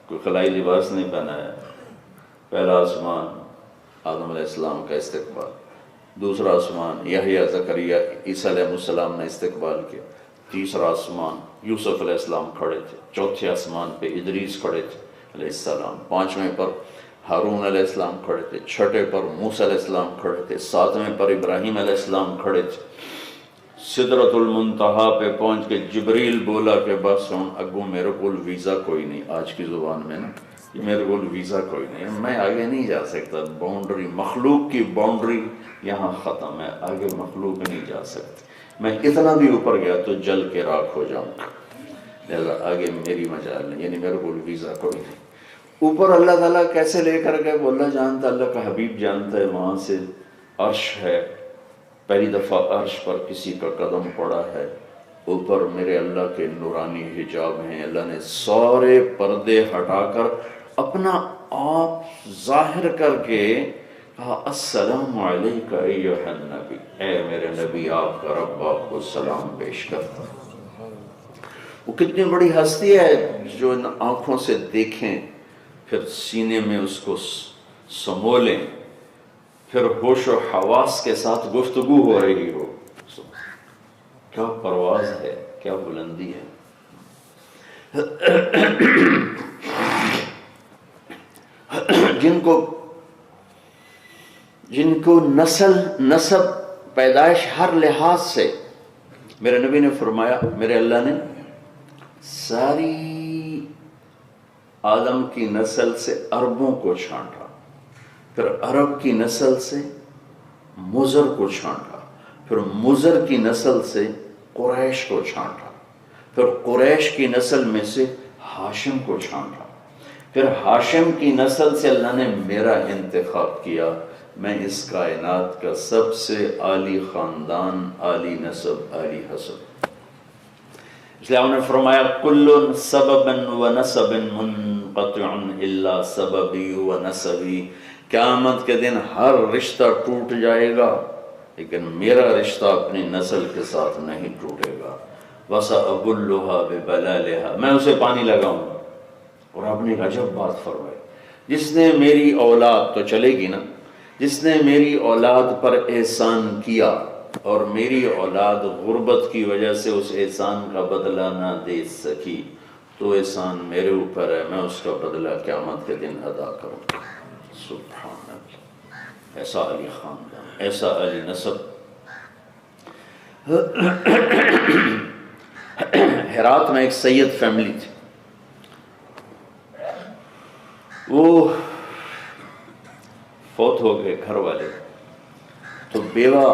کوئی خلائی لباس نہیں پہنایا۔ پہلا آسمان آدم علیہ السلام کا استقبال، دوسرا آسمان یحییٰ زکریا عیسیٰ علیہ السلام نے استقبال کیا، تیسرا آسمان یوسف علیہ السلام کھڑے تھے، چوتھے آسمان پہ ادریس کھڑے تھے علیہ السلام، پانچویں پر ہارون علیہ السلام کھڑے تھے، چھٹے پر موسیٰ علیہ السلام کھڑے تھے، ساتویں پر ابراہیم علیہ السلام کھڑے تھے۔ سدرۃ المنتہا پہ پہنچ کے جبریل بولا کہ بس ہوں اگوں میرے کول ویزا کوئی نہیں، آج کی زبان میں نا میرے کول ویزا کوئی نہیں، میں آگے نہیں جا سکتا، باؤنڈری مخلوق کی باؤنڈری یہاں ختم ہے، آگے مخلوق نہیں جا سکتی، میں اتنا بھی اوپر گیا تو جل کے راکھ ہو جاؤں گا، لہذا آگے میری مجال نہیں، یعنی میرے کول ویزا کوئی نہیں۔ اوپر اللہ تعالیٰ کیسے لے کر گئے وہ اللہ جانتا، اللہ کا حبیب جانتا ہے۔ وہاں سے عرش ہے، پہلی دفعہ عرش پر کسی کا قدم پڑا ہے، اوپر میرے اللہ کے نورانی حجاب ہیں، اللہ نے سارے پردے ہٹا کر اپنا آپ ظاہر کر کے کہا السلام علیکہ ایھا النبی، اے میرے نبی آپ کا رب آپ کو سلام پیش کرتا۔ وہ کتنی بڑی ہستی ہے جو ان آنکھوں سے دیکھیں، پھر سینے میں اس کو سمولیں، پھر ہوش و حواس کے ساتھ گفتگو ہو رہی ہو۔ کیا پرواز ہے، کیا بلندی ہے۔ جن کو نسب پیدائش ہر لحاظ سے، میرے نبی نے فرمایا، میرے اللہ نے ساری آدم کی نسل سے عربوں کو چھانٹا، پھر عرب کی نسل سے مضر کو چھانٹا، پھر مضر کی نسل سے قریش کو چھانٹا، پھر قریش کی نسل میں سے ہاشم کو چھانٹا، پھر ہاشم کی نسل سے اللہ نے میرا انتخاب کیا، میں اس کائنات کا سب سے عالی خاندان، عالی نسب، عالی حسب۔ اس لیے انہوں نے فرمایا کل سبب و نسب منقطع الا سببی و نسبی، قیامت کے دن ہر رشتہ ٹوٹ جائے گا لیکن میرا رشتہ اپنی نسل کے ساتھ نہیں ٹوٹے گا۔ وَسَأَبُلُّهَا بِبَلَالِهَا، میں اسے پانی لگاؤں گا۔ اور آپ نے ایک عجب بات فرمائی، جس نے میری اولاد تو چلے گی نا، جس نے میری اولاد پر احسان کیا اور میری اولاد غربت کی وجہ سے اس احسان کا بدلہ نہ دے سکی، تو احسان میرے اوپر ہے، میں اس کا بدلہ قیامت کے دن ادا کروں گا۔ سبحان اللہ، ایسا علی خاندان، ایسا علی نسب۔ ہرات میں ایک سید فیملی تھی، وہ فوت ہو گئے گھر والے، تو بیوہ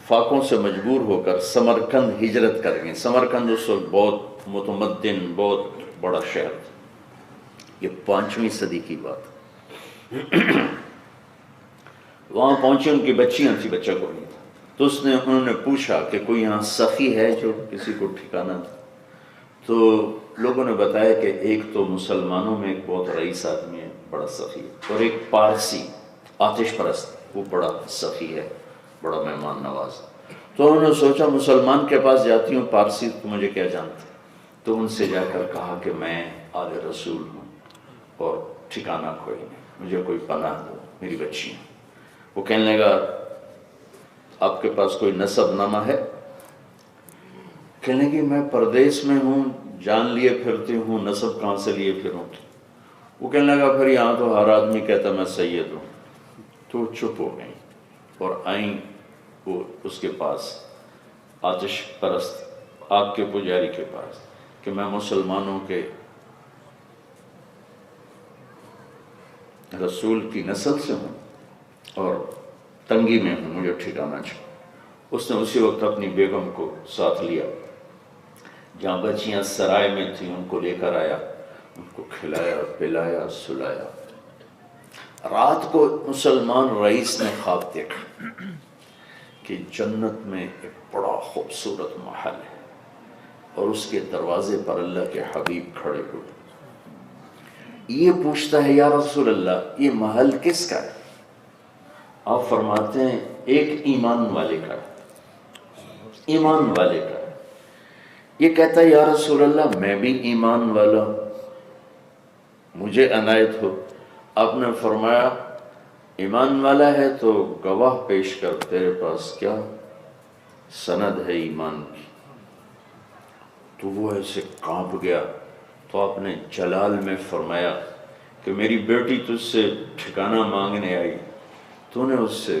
فاقوں سے مجبور ہو کر سمرقند ہجرت کر گئیں۔ سمرقند اس وقت بہت متمدن، بہت بڑا شہر تھا، یہ 5ویں صدی کی بات۔ وہاں پہنچے، ان کی بچیاں تھی، بچہ کو نہیں تھا، تو انہوں نے پوچھا کہ کوئی یہاں سخی ہے جو کسی کو ٹھکانا تھا، تو لوگوں نے بتایا کہ ایک تو مسلمانوں میں ایک بہت رئیس آدمی ہے، بڑا سخی ہے، اور ایک پارسی آتش پرست، وہ بڑا سخی ہے، بڑا مہمان نواز۔ تو انہوں نے سوچا مسلمان کے پاس جاتی ہوں، پارسی تو مجھے کیا جانتے، تو ان سے جا کر کہا کہ میں آل رسول ہوں اور ٹھکانہ کوئی نہیں، مجھے کوئی پناہ دو، میری بچی ہیں۔ وہ کہنے لگا آپ کے پاس کوئی نسب نامہ ہے؟ کہنے لگی میں پردیس میں ہوں، جان لیے پھرتی ہوں، نسب کہاں سے لیے پھروں؟ وہ کہنے لگا پھر یہاں تو ہر آدمی کہتا میں سید ہوں۔ تو وہ چپ ہو گئی اور آئیں وہ اس کے پاس، آتش پرست آگ کے پجاری کے پاس، کہ میں مسلمانوں کے رسول کی نسل سے ہوں اور تنگی میں ہوں، مجھے ٹھکانا چاہیے۔ اس نے اسی وقت اپنی بیگم کو ساتھ لیا، جہاں بچیاں سرائے میں تھیں ان کو لے کر آیا، ان کو کھلایا پلایا سلایا۔ رات کو مسلمان رئیس نے خواب دیکھا کہ جنت میں ایک بڑا خوبصورت محل ہے اور اس کے دروازے پر اللہ کے حبیب کھڑے ہوئے۔ یہ پوچھتا ہے یا رسول اللہ یہ محل کس کا ہے؟ آپ فرماتے ہیں ایک ایمان والے کا ہے، ایمان والے کا ہے۔ یہ کہتا ہے یا رسول اللہ میں بھی ایمان والا ہوں، مجھے عنایت ہو۔ آپ نے فرمایا ایمان والا ہے تو گواہ پیش کر، تیرے پاس کیا سند ہے ایمان کی؟ تو وہ ایسے کانپ گیا۔ تو آپ نے جلال میں فرمایا کہ میری بیٹی تجھ سے ٹھکانہ مانگنے آئی، تو نے اس سے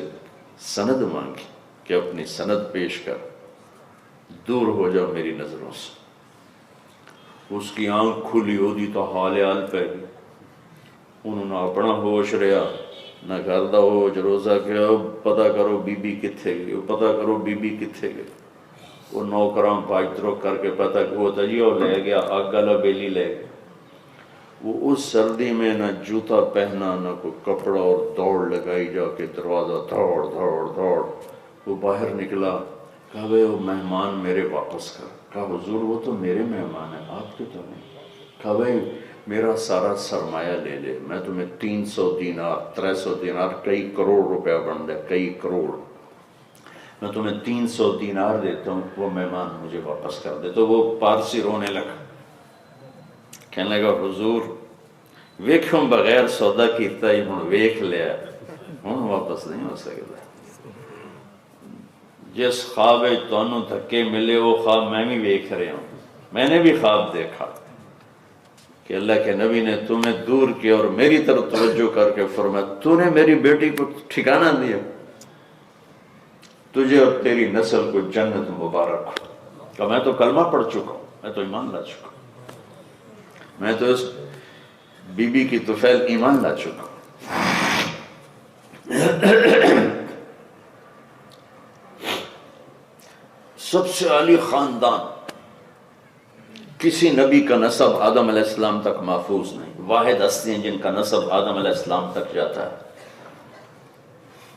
سند مانگی کہ اپنی سند پیش کر، دور ہو جاؤ میری نظروں سے۔ اس کی آنکھ کھلی ہو دی تو حال حال پہ گئی، انہوں نے اپنا ہوش رہا نہ گھر دا ہوش، روزہ کیا پتہ کرو بی بی کتھے گئی، پتہ کرو بی بی کتھے گئی۔ وہ نوکراں پاجترو کر کے پتہ کہ وہ تجیو لے گیا، آگالا بیلی لے گیا۔ وہ اس سردی میں نہ جوتا پہنا نہ کوئی کپڑا، اور دوڑ لگائی جا کے دروازہ دوڑ دوڑ دوڑ۔ وہ باہر نکلا، کہا بھئی وہ مہمان میرے واپس کر۔ کہا حضور وہ تو میرے مہمان ہیں، آپ کے تو نہیں۔ کہا بھئی میرا سارا سرمایہ لے لے، میں تمہیں 300 دینار 300 دینار کئی کروڑ روپیہ بن دے، کئی کروڑ، میں تمہیں 300 دینار دیتا ہوں، وہ مہمان مجھے واپس کر دے۔ تو وہ پارسی رونے لگا، کہنے لگا حضور ویکھوں بغیر سودا کیتا ہی ہوں ویکھ لیا، ہوں واپس نہیں ہو سکتا۔ جس خواب تانوں دھکے ملے وہ خواب میں بھی ویکھ رہا ہوں۔ میں نے بھی خواب دیکھا کہ اللہ کے نبی نے تمہیں دور کیا اور میری طرف توجہ کر کے فرمایا تو نے میری بیٹی کو ٹھکانہ دیا، تجھے اور تیری نسل کو جنت مبارک ہو۔ کہ میں تو کلمہ پڑھ چکا ہوں، میں تو ایمان لا چکا ہوں، میں تو اس بی بی کی طفیل ایمان لا چکا ہوں۔ سب سے عالی خاندان، کسی نبی کا نسب آدم علیہ السلام تک محفوظ نہیں، واحد ہستی ہیں جن کا نسب آدم علیہ السلام تک جاتا ہے۔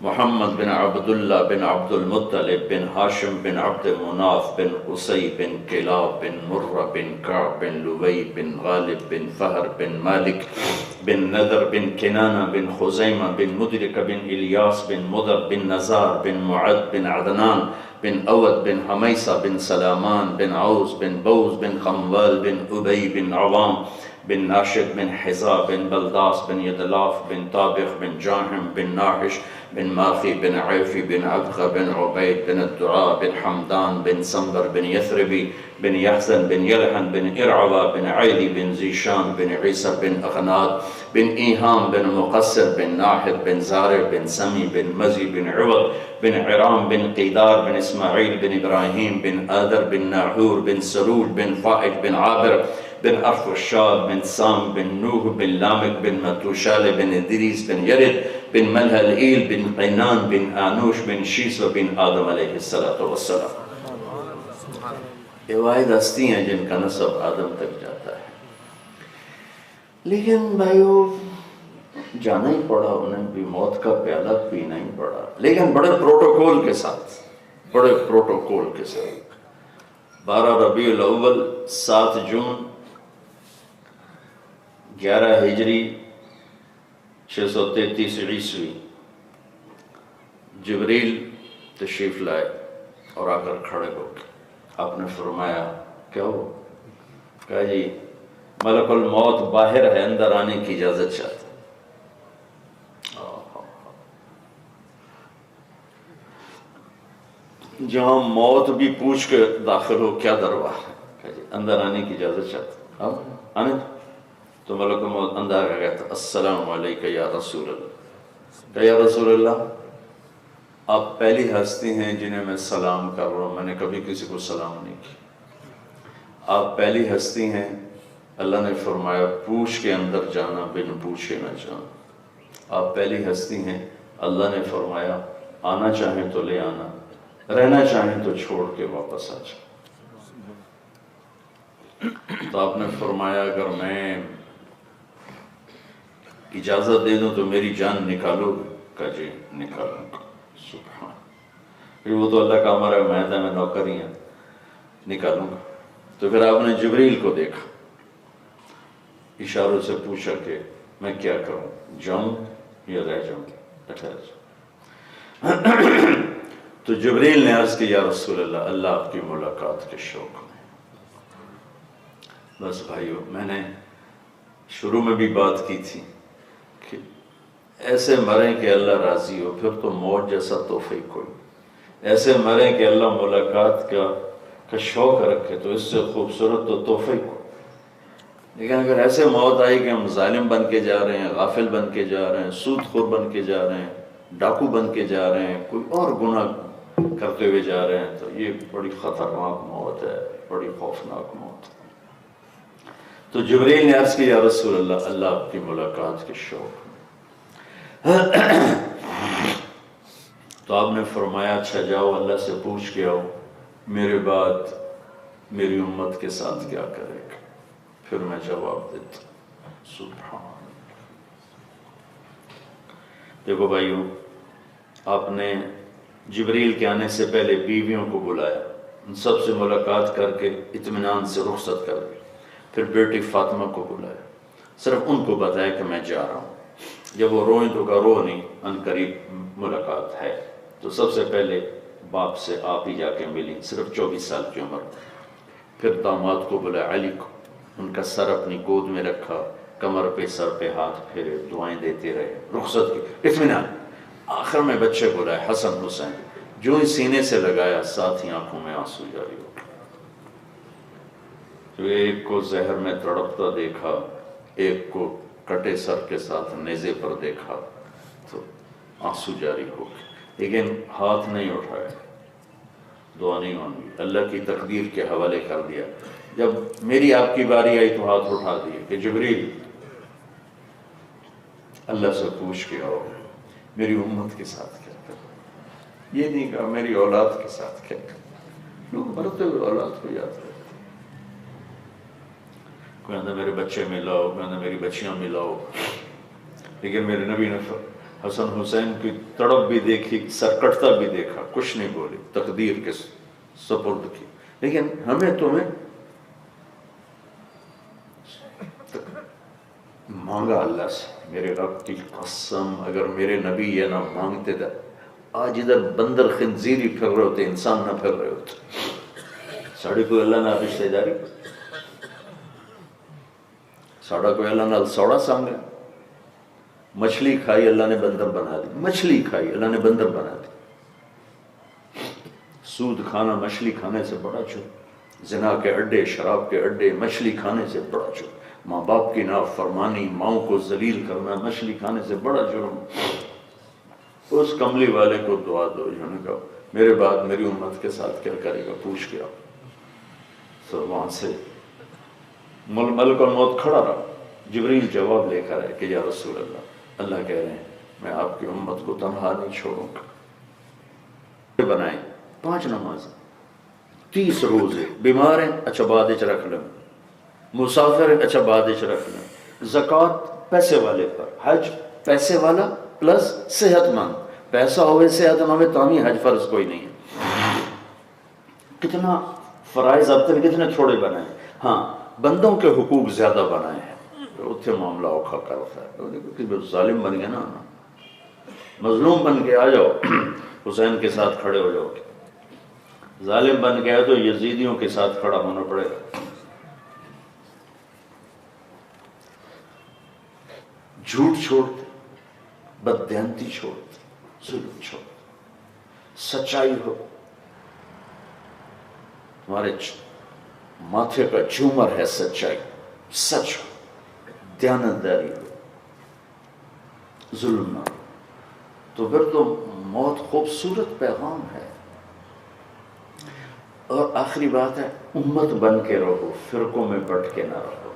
محمد بن عبداللہ بن عبد المطلب بن ہاشم بن عبد مناف بن قصی بن کلاب بن مرہ بن کعب بن لوی بن غالب بن فہر بن مالک بن نذر بن کنانہ بن خزیمہ بن مدرک بن الیاس بن مدر بن نزار بن معد بن عدنان بن اود بن حمیسہ بن سلامان بن عوز بن بوز بن خموال بن ابی بن عوام بن ناشد بن حزا بن بلداس بن یدلاف بن طابخ بن جاہم بن ناحش بن ماخی بن عیفی بن عبخہ بن عبید بن الدعاء بن حمدان بن سنبر بن یثربی بن یحزن بن یلحن بن ارعوا بن عیلی بن زیشان بن عیسر بن اغناد بن ایہام بن مقصر بن ناحد بن زارع بن سمی بن مزی بن عوض بن عرام بن قیدار بن اسماعیل بن ابراہیم بن آدر بن ناحور بن سرول بن فائد بن عابر بن ارفشاد بن سام بن نوح بن لامک بن متوشال بن ادریس بن یرد بن ملہلئیل بن قینان بن آنوش بن شیس و بن آدم علیہ السلام۔ یہ واحد ہستی ہیں جن کا نسب آدم تک جاتا ہے۔ لیکن بھائیو جانا ہی پڑا، انہیں بھی موت کا پیالہ پینا ہی پڑا، لیکن بڑے پروٹوکول کے ساتھ، بڑے پروٹوکول کے ساتھ۔ 12 ربیع الاول 7 جون 11 ہجری 633 عیسوی جبریل تشریف لائے اور آ کر کھڑے ہو گئے. آپ نے فرمایا کیا ہو؟ کہا جی ملک الموت باہر ہے، اندر آنے کی اجازت چاہتا. جہاں موت بھی پوچھ کے داخل ہو کیا دربار ہے. کہا جی اندر آنے کی اجازت چاہتا. اب آنے تو ملک الموت اندر آ گیا تھا. السلام علیکم یا رسول اللہ. کہا یا رسول اللہ آپ پہلی ہستی ہیں جنہیں میں سلام کر رہا ہوں، میں نے کبھی کسی کو سلام نہیں کیا. آپ پہلی ہستی ہیں، اللہ نے فرمایا پوچھ کے اندر جانا، بن پوچھے نہ جانا. آپ پہلی ہستی ہیں، اللہ نے فرمایا آنا چاہیں تو لے آنا، رہنا چاہیں تو چھوڑ کے واپس آ جائیں. تو آپ نے فرمایا اگر میں اجازت دے دوں تو میری جان نکالو گے؟ کہا جی نکالوں گا. سبحان، پھر وہ تو اللہ کا امر ہے، میں نوکر ہی ہوں، نکالوں گا. تو پھر آپ نے جبریل کو دیکھا، اشاروں سے پوچھا کہ میں کیا کروں، جاؤں یا رہ جاؤں؟ تو جبریل نے عرض کی یا رسول اللہ اللہ آپ کی ملاقات کے شوق میں. بس بھائیو، میں نے شروع میں بھی بات کی تھی کہ ایسے مریں کہ اللہ راضی ہو، پھر تو موت جیسا تحفہ ہی کوئی. ایسے مریں کہ اللہ ملاقات کا شوق رکھے تو اس سے خوبصورت تو تحفہ ہی کوئی. لیکن اگر ایسے موت آئی کہ ہم ظالم بن کے جا رہے ہیں، غافل بن کے جا رہے ہیں، سود خور بن کے جا رہے ہیں، ڈاکو بن کے جا رہے ہیں، کوئی اور گناہ کرتے ہوئے جا رہے ہیں، تو یہ بڑی خطرناک موت ہے، بڑی خوفناک موت ہے. تو جبریل نے عرض کی یا رسول اللہ اللہ آپ کی ملاقات کے شوق. تو آپ نے فرمایا اچھا جاؤ اللہ سے پوچھ کے آؤ میرے بعد میری امت کے ساتھ کیا کرے گا. پھر میں جواب دیتا. سبحان. دیکھو بھائیو، آپ نے جبریل کے آنے سے پہلے بیویوں کو بلایا، ان سب سے ملاقات کر کے اطمینان سے رخصت کر دی. پھر بیٹی فاطمہ کو بلایا، صرف ان کو بتایا کہ میں جا رہا ہوں. جب وہ روئیں تو کہا رو نہیں، ان قریب ملاقات ہے. تو سب سے پہلے باپ سے آپ ہی جا کے ملی، صرف 24 سال کی عمر. پھر داماد کو بلایا علی کو، ان کا سر اپنی گود میں رکھا، کمر پہ سر پہ ہاتھ پھیرے، دعائیں دیتے رہے، رخصت کی، اطمینان. آخر میں بچے بلائے حسن حسین، جو ہی سینے سے لگایا ساتھ ہی آنکھوں میں آنسو جاری ہو گئے. تو ایک کو زہر میں تڑپتا دیکھا، ایک کو کٹے سر کے ساتھ نیزے پر دیکھا تو آنسو جاری ہو گئے. لیکن ہاتھ نہیں اٹھایا، دعا نہیں مانگی، اللہ کی تقدیر کے حوالے کر دیا. جب میری آپ کی باری آئی تو ہاتھ اٹھا دیے کہ جبریل اللہ سے پوچھ کے آؤ میری امت کے ساتھ کیا کرو. یہ نہیں کہا میری اولاد کے ساتھ کیا کرو. لوگ مرتے ہوئے اولاد کو یاد کرتے، کوئی کہتا میرے بچے ملاؤ، کوئی کہتا میری بچیاں ملاؤ. لیکن میرے نبی نے حسن حسین کی تڑپ بھی دیکھی، سر کٹتا بھی دیکھا، کچھ نہیں بولی، تقدیر کے سپرد کی. لیکن ہمیں تمہیں مانگا اللہ سے. میرے رب کی قسم اگر میرے نبی یہ نہ مانگتے تھے آج ادھر بندر خنزیری پھر رہے ہوتے، انسان نہ پھر رہے ہوتے. ساڑی کوئی اللہ نہ رشتہ داری، ساڑا کوئی اللہ نہ سوڑا سامنے. مچھلی کھائی اللہ نے بندر بنا دی، مچھلی کھائی اللہ نے بندر بنا دی. سود کھانا مچھلی کھانے سے بڑا جرم، زنا کے اڈے، شراب کے اڈے مچھلی کھانے سے بڑا جرم. ماں باپ کی نافرمانی، ماؤں کو ذلیل کرنا مچھلی کھانے سے بڑا جرم. اس کملی والے کو دعا دو جنہوں نے کہا میرے بعد میری امت کے ساتھ کیا کرے گا، پوچھ کے آؤ. سو وہاں سے ملک الموت کھڑا رہا. جبریل جواب لے کر آئے کہ یا رسول اللہ کہہ رہے ہیں میں آپ کی امت کو تنہا نہیں چھوڑوں گا. بنائیں 5 نمازیں، 30 روزے، بیمار ہیں اچھا بعد وچ رکھ لیں، مسافر ہیں اچھا بعد وچ رکھ لیں، زکوٰۃ پیسے والے پر، حج پیسے والا پلس صحت مند. پیسہ ہوئے صحت نہ ہوئے تو ہی حج فرض کوئی نہیں ہے. کتنا فرائض اب تک کتنے تھوڑے بنائے. ہاں بندوں کے حقوق زیادہ بنائے ہیں. اتنے معاملہ اوکھا کرتا ہے کہ ظالم بن گیا نا، مظلوم بن کے آ جاؤ حسین کے ساتھ کھڑے ہو جاؤ، ظالم بن گیا تو یزیدیوں کے ساتھ کھڑا ہونا پڑے گا۔ جھوٹ چھوڑ، بددیانتی چھوڑ، ظلم چھوڑ، سچائی ہو، ہمارے ماتھے کا جھومر ہے سچائی، سچ ہو، دیانتداری ہو، ظلم نہ ہو، تو پھر تو موت خوبصورت پیغام ہے۔ اور آخری بات ہے، امت بن کے رہو، فرقوں میں بٹ کے نہ رہو،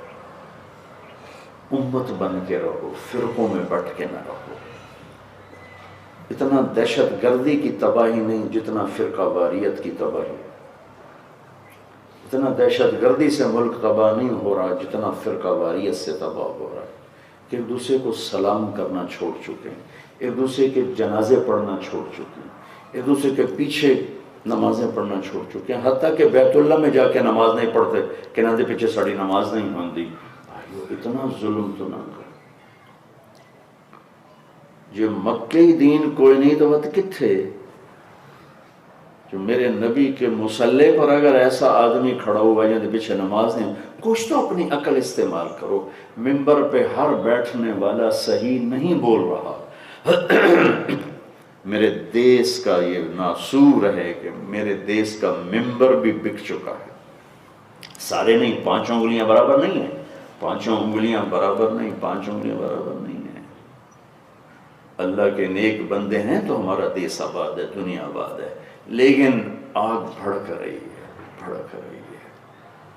امت بن کے رہو، فرقوں میں بٹ کے نہ رہو۔ اتنا دہشت گردی کی تباہی نہیں جتنا فرقہ واریت کی تباہی، اتنا دہشت گردی سے ملک تباہ نہیں ہو رہا جتنا فرقہ واریت سے تباہ ہو رہا ہے، کہ ایک دوسرے کو سلام کرنا چھوڑ چکے ہیں، ایک دوسرے کے جنازے پڑھنا چھوڑ چکے ہیں، ایک دوسرے کے پیچھے نمازیں پڑھنا چھوڑ چکے ہیں، حتیٰ کہ بیت اللہ میں جا کے نماز نہیں پڑھتے کہ نہ دے پیچھے ساڑی نماز نہیں ہوندی۔ اتنا ظلم تو نہ کرو، جو مکئی دین کوئی نہیں تو وقت کتھے، جو میرے نبی کے مصلے پر اگر ایسا آدمی کھڑا ہوا جن پیچھے نماز نہیں، کچھ تو اپنی عقل استعمال کرو۔ ممبر پہ ہر بیٹھنے والا صحیح نہیں بول رہا۔ میرے دیس کا یہ ناسور ہے کہ میرے دیس کا ممبر بھی بک چکا ہے، سارے نہیں، 5 انگلیاں برابر نہیں ہیں، 5 انگلیاں برابر نہیں، 5 انگلیاں برابر نہیں ہیں۔ اللہ کے نیک بندے ہیں تو ہمارا دیس آباد ہے، دنیا آباد ہے، لیکن آگ بھڑک رہی ہے، بھڑک رہی ہے۔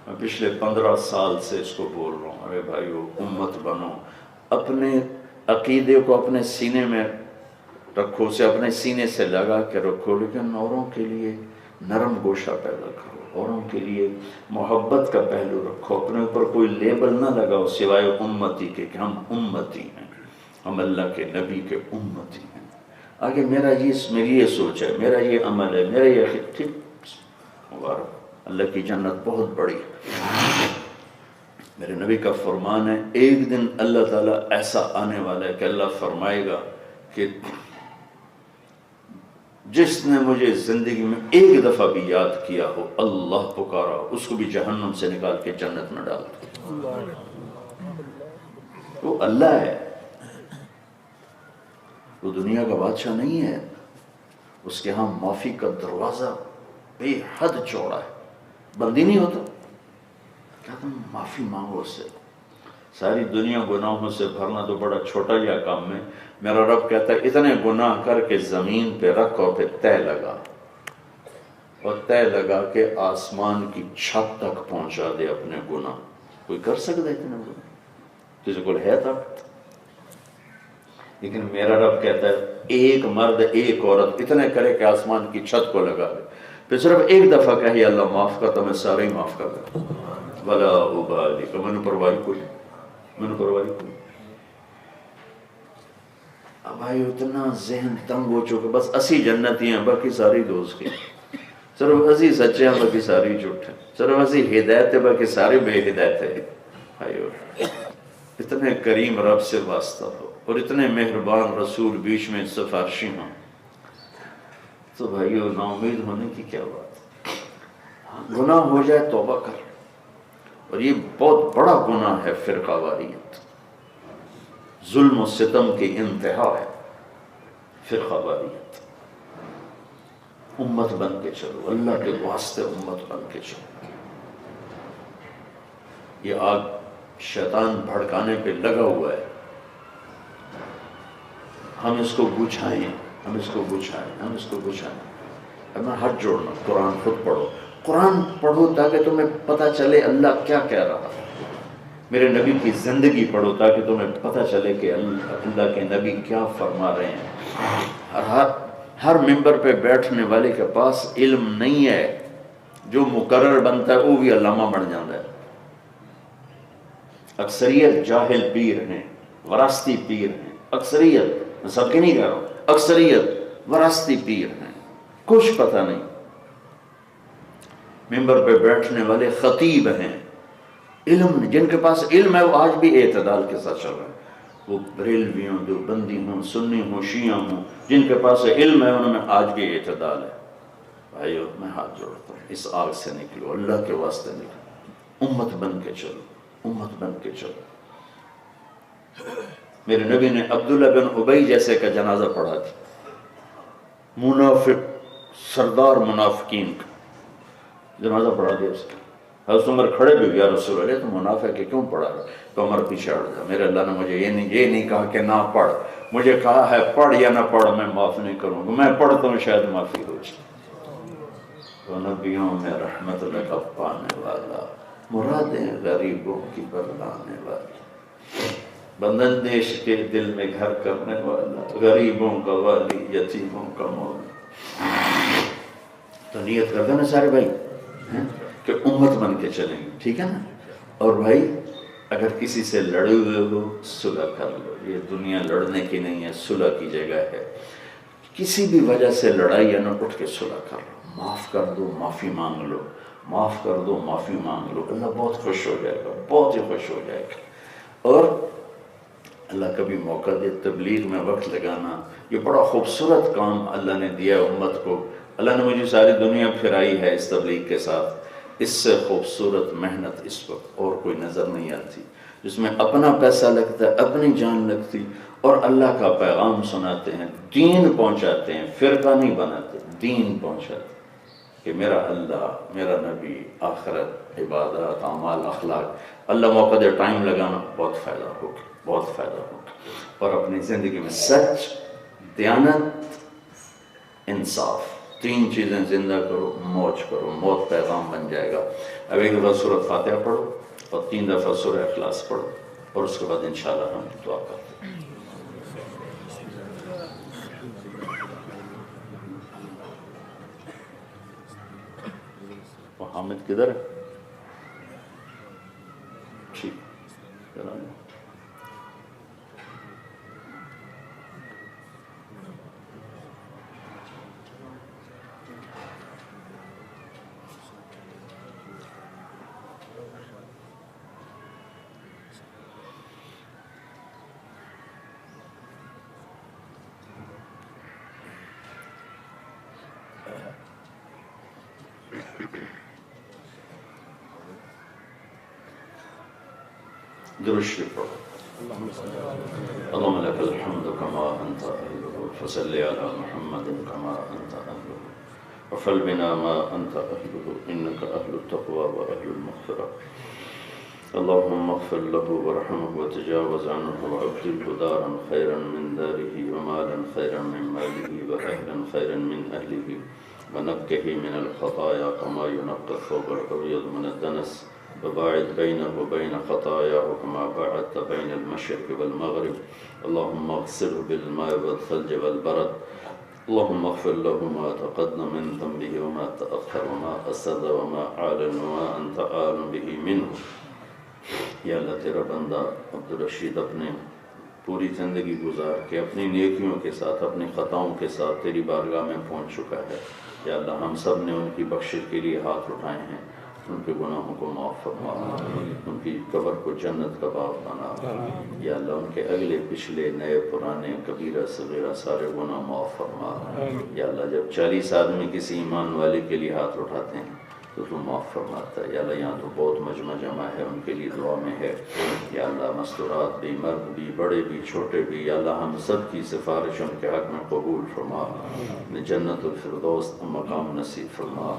میں پچھلے 15 سال سے اس کو بول رہا ہوں، ارے بھائیو امت بنو، اپنے عقیدے کو اپنے سینے میں رکھو، اسے اپنے سینے سے لگا کے رکھو، لیکن اوروں کے لیے نرم گوشہ پیدا کرو، اوروں کے لیے محبت کا پہلو رکھو، اپنے اوپر کوئی لیبل نہ لگاؤ سوائے امتی کے کہ ہم امتی ہیں، ہم اللہ کے نبی کے امتی ہیں۔ آگے میری یہ سوچ ہے، میرا یہ عمل ہے، میرا یہ ٹھیک، مبارک، اللہ کی جنت بہت بڑی ہے۔ میرے نبی کا فرمان ہے، ایک دن اللہ تعالیٰ ایسا آنے والا ہے کہ اللہ فرمائے گا کہ جس نے مجھے زندگی میں ایک دفعہ بھی یاد کیا ہو، اللہ پکارا، اس کو بھی جہنم سے نکال کے جنت میں ڈال دو۔ وہ اللہ ہے، وہ دنیا کا بادشاہ نہیں ہے، اس کے ہاں معافی کا دروازہ بے حد چوڑا ہے، بندی نہیں ہوتا کیا تم معافی مانگو اس سے، ساری دنیا گناہوں سے بھرنا تو بڑا چھوٹا جا کام ہے۔ میرا رب کہتا ہے اتنے گناہ کر کے زمین پہ رکھ اور پھر تہ لگا، اور تہ لگا کے آسمان کی چھت تک پہنچا دے اپنے گناہ۔ کوئی کر سکتا ہے اتنے گناہ؟ کسی کو ہے طاقت؟ لیکن میرا رب کہتا ہے ایک مرد ایک عورت اتنے کرے کہ آسمان کی چھت کو لگا دے، پھر صرف ایک دفعہ کہے اللہ معاف کر، تو میں سارے ہی معاف کر دوں، ولا ابالی، کہ میں نے پرواہی کوئی، میں نے پرواہی کوئی۔ اب بھائی اتنا ذہن تنگ ہو چکے، بس اسی جنتی ہیں باقی ساری دوست کی، صرف اسی سچے ہیں باقی ساری جھوٹ ہیں، صرف اسی ہدایت ہے باقی سارے بے ہدایت ہے۔ بھائیو اتنے کریم رب سے واسطہ ہو اور اتنے مہربان رسول بیچ میں سفارشی ہوں، تو بھائیو نا امید ہونے کی کیا بات ہے؟ گناہ ہو جائے توبہ کر، اور یہ بہت بڑا گناہ ہے فرقہ واریت، ظلم و ستم کی انتہا ہے فرقہ واریت۔ امت بن کے چلو، اللہ کے واسطے امت بن کے چلو۔ یہ آگ شیطان بھڑکانے پہ لگا ہوا ہے، ہم اس کو بجھائیں، ہم اس کو بجھائیں، ہم اس کو بجھائیں۔ اب میں ہاتھ جوڑنا، قرآن خود پڑھو، قرآن پڑھو تاکہ تمہیں پتہ چلے اللہ کیا کہہ رہا ہے، میرے نبی کی زندگی پڑھو تاکہ تمہیں پتہ چلے کہ اللہ کے نبی کیا فرما رہے ہیں۔ ہر ممبر پہ بیٹھنے والے کے پاس علم نہیں ہے، جو مقرر بنتا ہے وہ بھی علامہ بن جاتا ہے۔ اکثریت جاہل پیر ہیں، وراثتی پیر ہیں، اکثریت، میں سب کے نہیں کہہ رہا ہوں، اکثریت وراثتی پیر ہیں، کچھ پتہ نہیں۔ ممبر پہ بیٹھنے والے خطیب ہیں، علم جن کے پاس علم ہے وہ آج بھی اعتدال کے ساتھ چل رہے ہیں، وہ بریلوی ہوں، دیوبندی ہوں، سنی ہوں، شیعہ ہوں، جن کے پاس علم ہے ان میں آج بھی اعتدال ہے۔ بھائیو میں ہاتھ جوڑتا ہوں، اس آگ سے نکلو، اللہ کے واسطے نکلو، امت بن کے چلو، امت بن کے چلو۔ میرے نبی نے عبداللہ بن ابی جیسے کا جنازہ پڑھا تھا، منافق، سردار منافقین کا جنازہ پڑھا دیا اس نے۔ حضرت عمر کھڑے بھی یا رسول اللہ، تو منافق ہے کیوں پڑھا ہے؟ تو عمر پیچھے ہٹ جا، میرے اللہ نے مجھے یہ نہیں کہا کہ نہ پڑھ، مجھے کہا ہے پڑھ یا نہ پڑھ میں معاف نہیں کروں گا، میں پڑھتا ہوں شاید معافی ہو جائے۔ تو نبیوں میں رحمت لقب پانے والا، مرادیں غریبوں کی بتلانے والا، بندندیش کے دل میں گھر کرنے والا، غریبوں کا والی، یتیموں کا مولا۔ تو نیت کرتے نا سارے بھائی کہ امت بن کے چلیں گے، ٹھیک ہے نا؟ اور بھائی اگر کسی سے لڑے ہوئے ہو صلح کر لو، یہ دنیا لڑنے کی نہیں ہے، صلح کی جگہ ہے۔ کسی بھی وجہ سے لڑائی ہے نا، اٹھ کے صلح کر لو، معاف کر دو، معافی مانگ لو، معاف کر دو، معافی مانگ لو، اللہ بہت خوش ہو جائے گا، بہت ہی خوش ہو جائے گا۔ اور اللہ کبھی موقع دے تبلیغ میں وقت لگانا، یہ بڑا خوبصورت کام اللہ نے دیا امت کو۔ اللہ نے مجھے ساری دنیا پھرائی ہے اس تبلیغ کے ساتھ، اس سے خوبصورت محنت اس وقت اور کوئی نظر نہیں آتی، جس میں اپنا پیسہ لگتا ہے، اپنی جان لگتی، اور اللہ کا پیغام سناتے ہیں، دین پہنچاتے ہیں، فرقہ نہیں بناتے، دین پہنچاتے ہیں کہ میرا اللہ، میرا نبی، آخرت، عبادات، اعمال، اخلاق۔ اللہ موقع دے ٹائم لگانا، بہت فائدہ ہوگا، بہت فائدہ ہوگا۔ اور اپنی زندگی میں سچ، دیانت، انصاف، تین چیزیں زندہ کرو، موج کرو، موت پیغام بن جائے گا۔ اب ایک دفعہ سورۃ فاتحہ پڑھو اور 3 دفعہ سورہ اخلاص پڑھو، اور اس کے بعد انشاءاللہ ہم دعا کرتے ہیں۔ وہ حامد کدھر ہے؟ ٹھیک چلو۔ درود شریف پڑھو۔ اللهم لك الحمد كما أنت أهله، فصل على محمد كما أنت أهله، وفعل بنا ما أنت أهله، إنك أهل التقوى وأهل المغفرة۔ اللهم اغفر له وارحمه وتجاوز عنه، وأبدله دارا خيرا من داره، ومالا خيرا من ماله، وأهلا خيرا من أهله، ونقه من الخطايا كما ينقى الثوب الأبيض من الدنس، وباعد بينه وبين خطاياه كما باعدت بين المشرق والمغرب، اللهم اغسله بالماء والثلج والبرد، اللهم اغفر له ما تقدم من ذنبه وما تأخر وما أسر وما أعلن وما أنت أعلم به منه۔ یا اللہ تیرا بندہ عبدالرشید اپنے پوری زندگی گزار کے اپنی نیکیوں کے ساتھ، اپنی خطاؤں کے ساتھ تیری بارگاہ میں پہنچ چکا ہے۔ یا اللہ ہم سب نے ان کی بخشش کے لیے ہاتھ اٹھائے ہیں، ان کے گناہوں کو معاف فرما، ان کی قبر کو جنت کا باغ بنا۔ یا اللہ ان کے اگلے پچھلے نئے پرانے کبیرہ صغیرہ سارے گناہ معاف فرما۔ یا اللہ جب 40 آدمی کسی ایمان والے کے لیے ہاتھ اٹھاتے ہیں تو تو معاف فرماتا ہے۔ یا اللہ یہاں تو بہت مجمع جمع ہے، ان کے لیے دعا میں ہے۔ یا اللہ مستورات بھی، مرد بھی، بڑے بھی، چھوٹے بھی، یا اللہ ہم سب کی سفارش ان کے حق میں قبول فرما، جنت الفردوس مقام نصیب فرما۔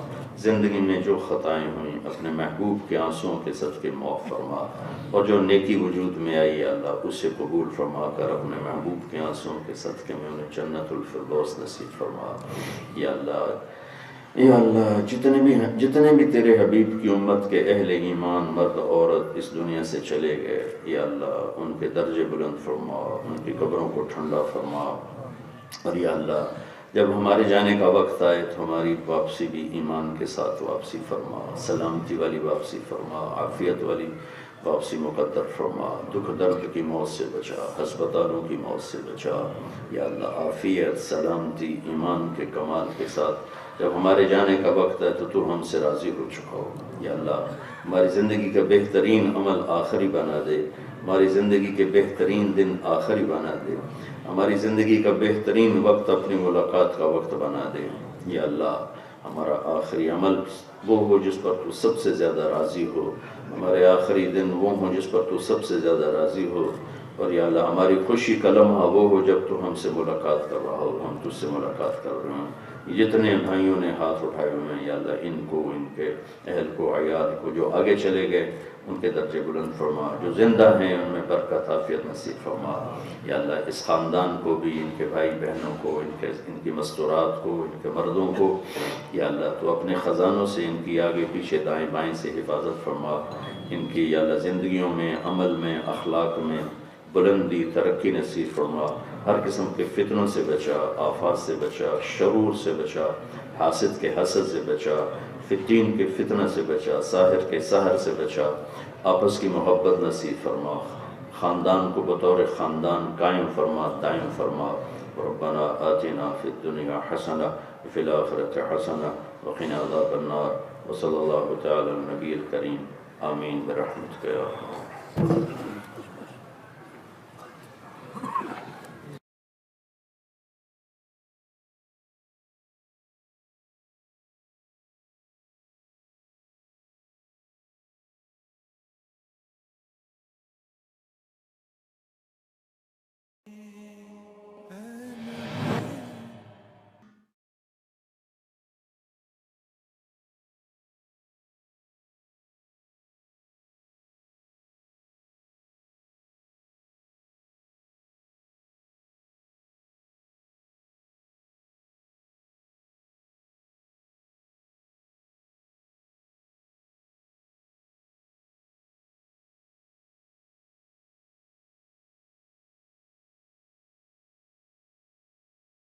زندگی میں جو خطائیں ہوئیں اپنے محبوب کے آنسوؤں کے صدقے معاف فرما، اور جو نیکی وجود میں آئی یا اللہ اسے قبول فرما کر اپنے محبوب کے آنسوؤں کے صدقے میں انہیں جنت الفردوس نصیب فرما۔ یا اللہ جتنے بھی تیرے حبیب کی امت کے اہل ایمان مرد عورت اس دنیا سے چلے گئے، یا اللہ ان کے درجے بلند فرما، ان کی قبروں کو ٹھنڈا فرما، اور یا اللہ جب ہمارے جانے کا وقت آئے تو ہماری واپسی بھی ایمان کے ساتھ واپسی فرما، سلامتی والی واپسی فرما، عافیت والی واپسی مقدر فرما، دکھ درد کی موت سے بچا، ہسپتالوں کی موت سے بچا۔ یا اللہ عافیت، سلامتی، ایمان کے کمال کے ساتھ جب ہمارے جانے کا وقت ہے تو ہم سے راضی ہو چکا ہو۔ یا اللہ ہماری زندگی کا بہترین عمل آخری بنا دے، ہماری زندگی کے بہترین دن آخری بنا دے، ہماری زندگی کا بہترین وقت اپنی ملاقات کا وقت بنا دے۔ یا اللہ ہمارا آخری عمل وہ ہو جس پر تو سب سے زیادہ راضی ہو، ہمارے آخری دن وہ ہوں جس پر تو سب سے زیادہ راضی ہو، اور یا اللہ ہماری خوشی کا لمحہ وہ ہو جب تو ہم سے ملاقات کر رہا ہو، ہم تجھ سے ملاقات کر رہے ہیں۔ جتنے بھائیوں نے ہاتھ اٹھائے ہوئے ہیں یا اللہ ان کو، ان کے اہل کو، عیال کو، جو آگے چلے گئے ان کے درجے بلند فرما، جو زندہ ہیں ان میں برکت عافیت نصیب فرما۔ یا اللہ اس خاندان کو بھی، ان کے بھائی بہنوں کو، ان کی مستورات کو، ان کے مردوں کو، یا اللہ تو اپنے خزانوں سے ان کی آگے پیچھے دائیں بائیں سے حفاظت فرما، ان کی یا اللہ زندگیوں میں، عمل میں، اخلاق میں بلندی ترقی نصیب فرما، ہر قسم کے فتنوں سے بچا، آفات سے بچا، شرور سے بچا، حاسد کے حسد سے بچا، فتین کے فتنہ سے بچا، ساحر کے سحر سے بچا، آپس کی محبت نصیب فرما، خاندان کو بطور خاندان قائم فرما، دائم فرما۔ ربنا آتنا فی الدنیا حسنہ وفی الآخرۃ حسنہ وقنا عذاب النار، وصلی اللہ تعالی علی النبی الکریم، آمین برحمتک یا ارحم۔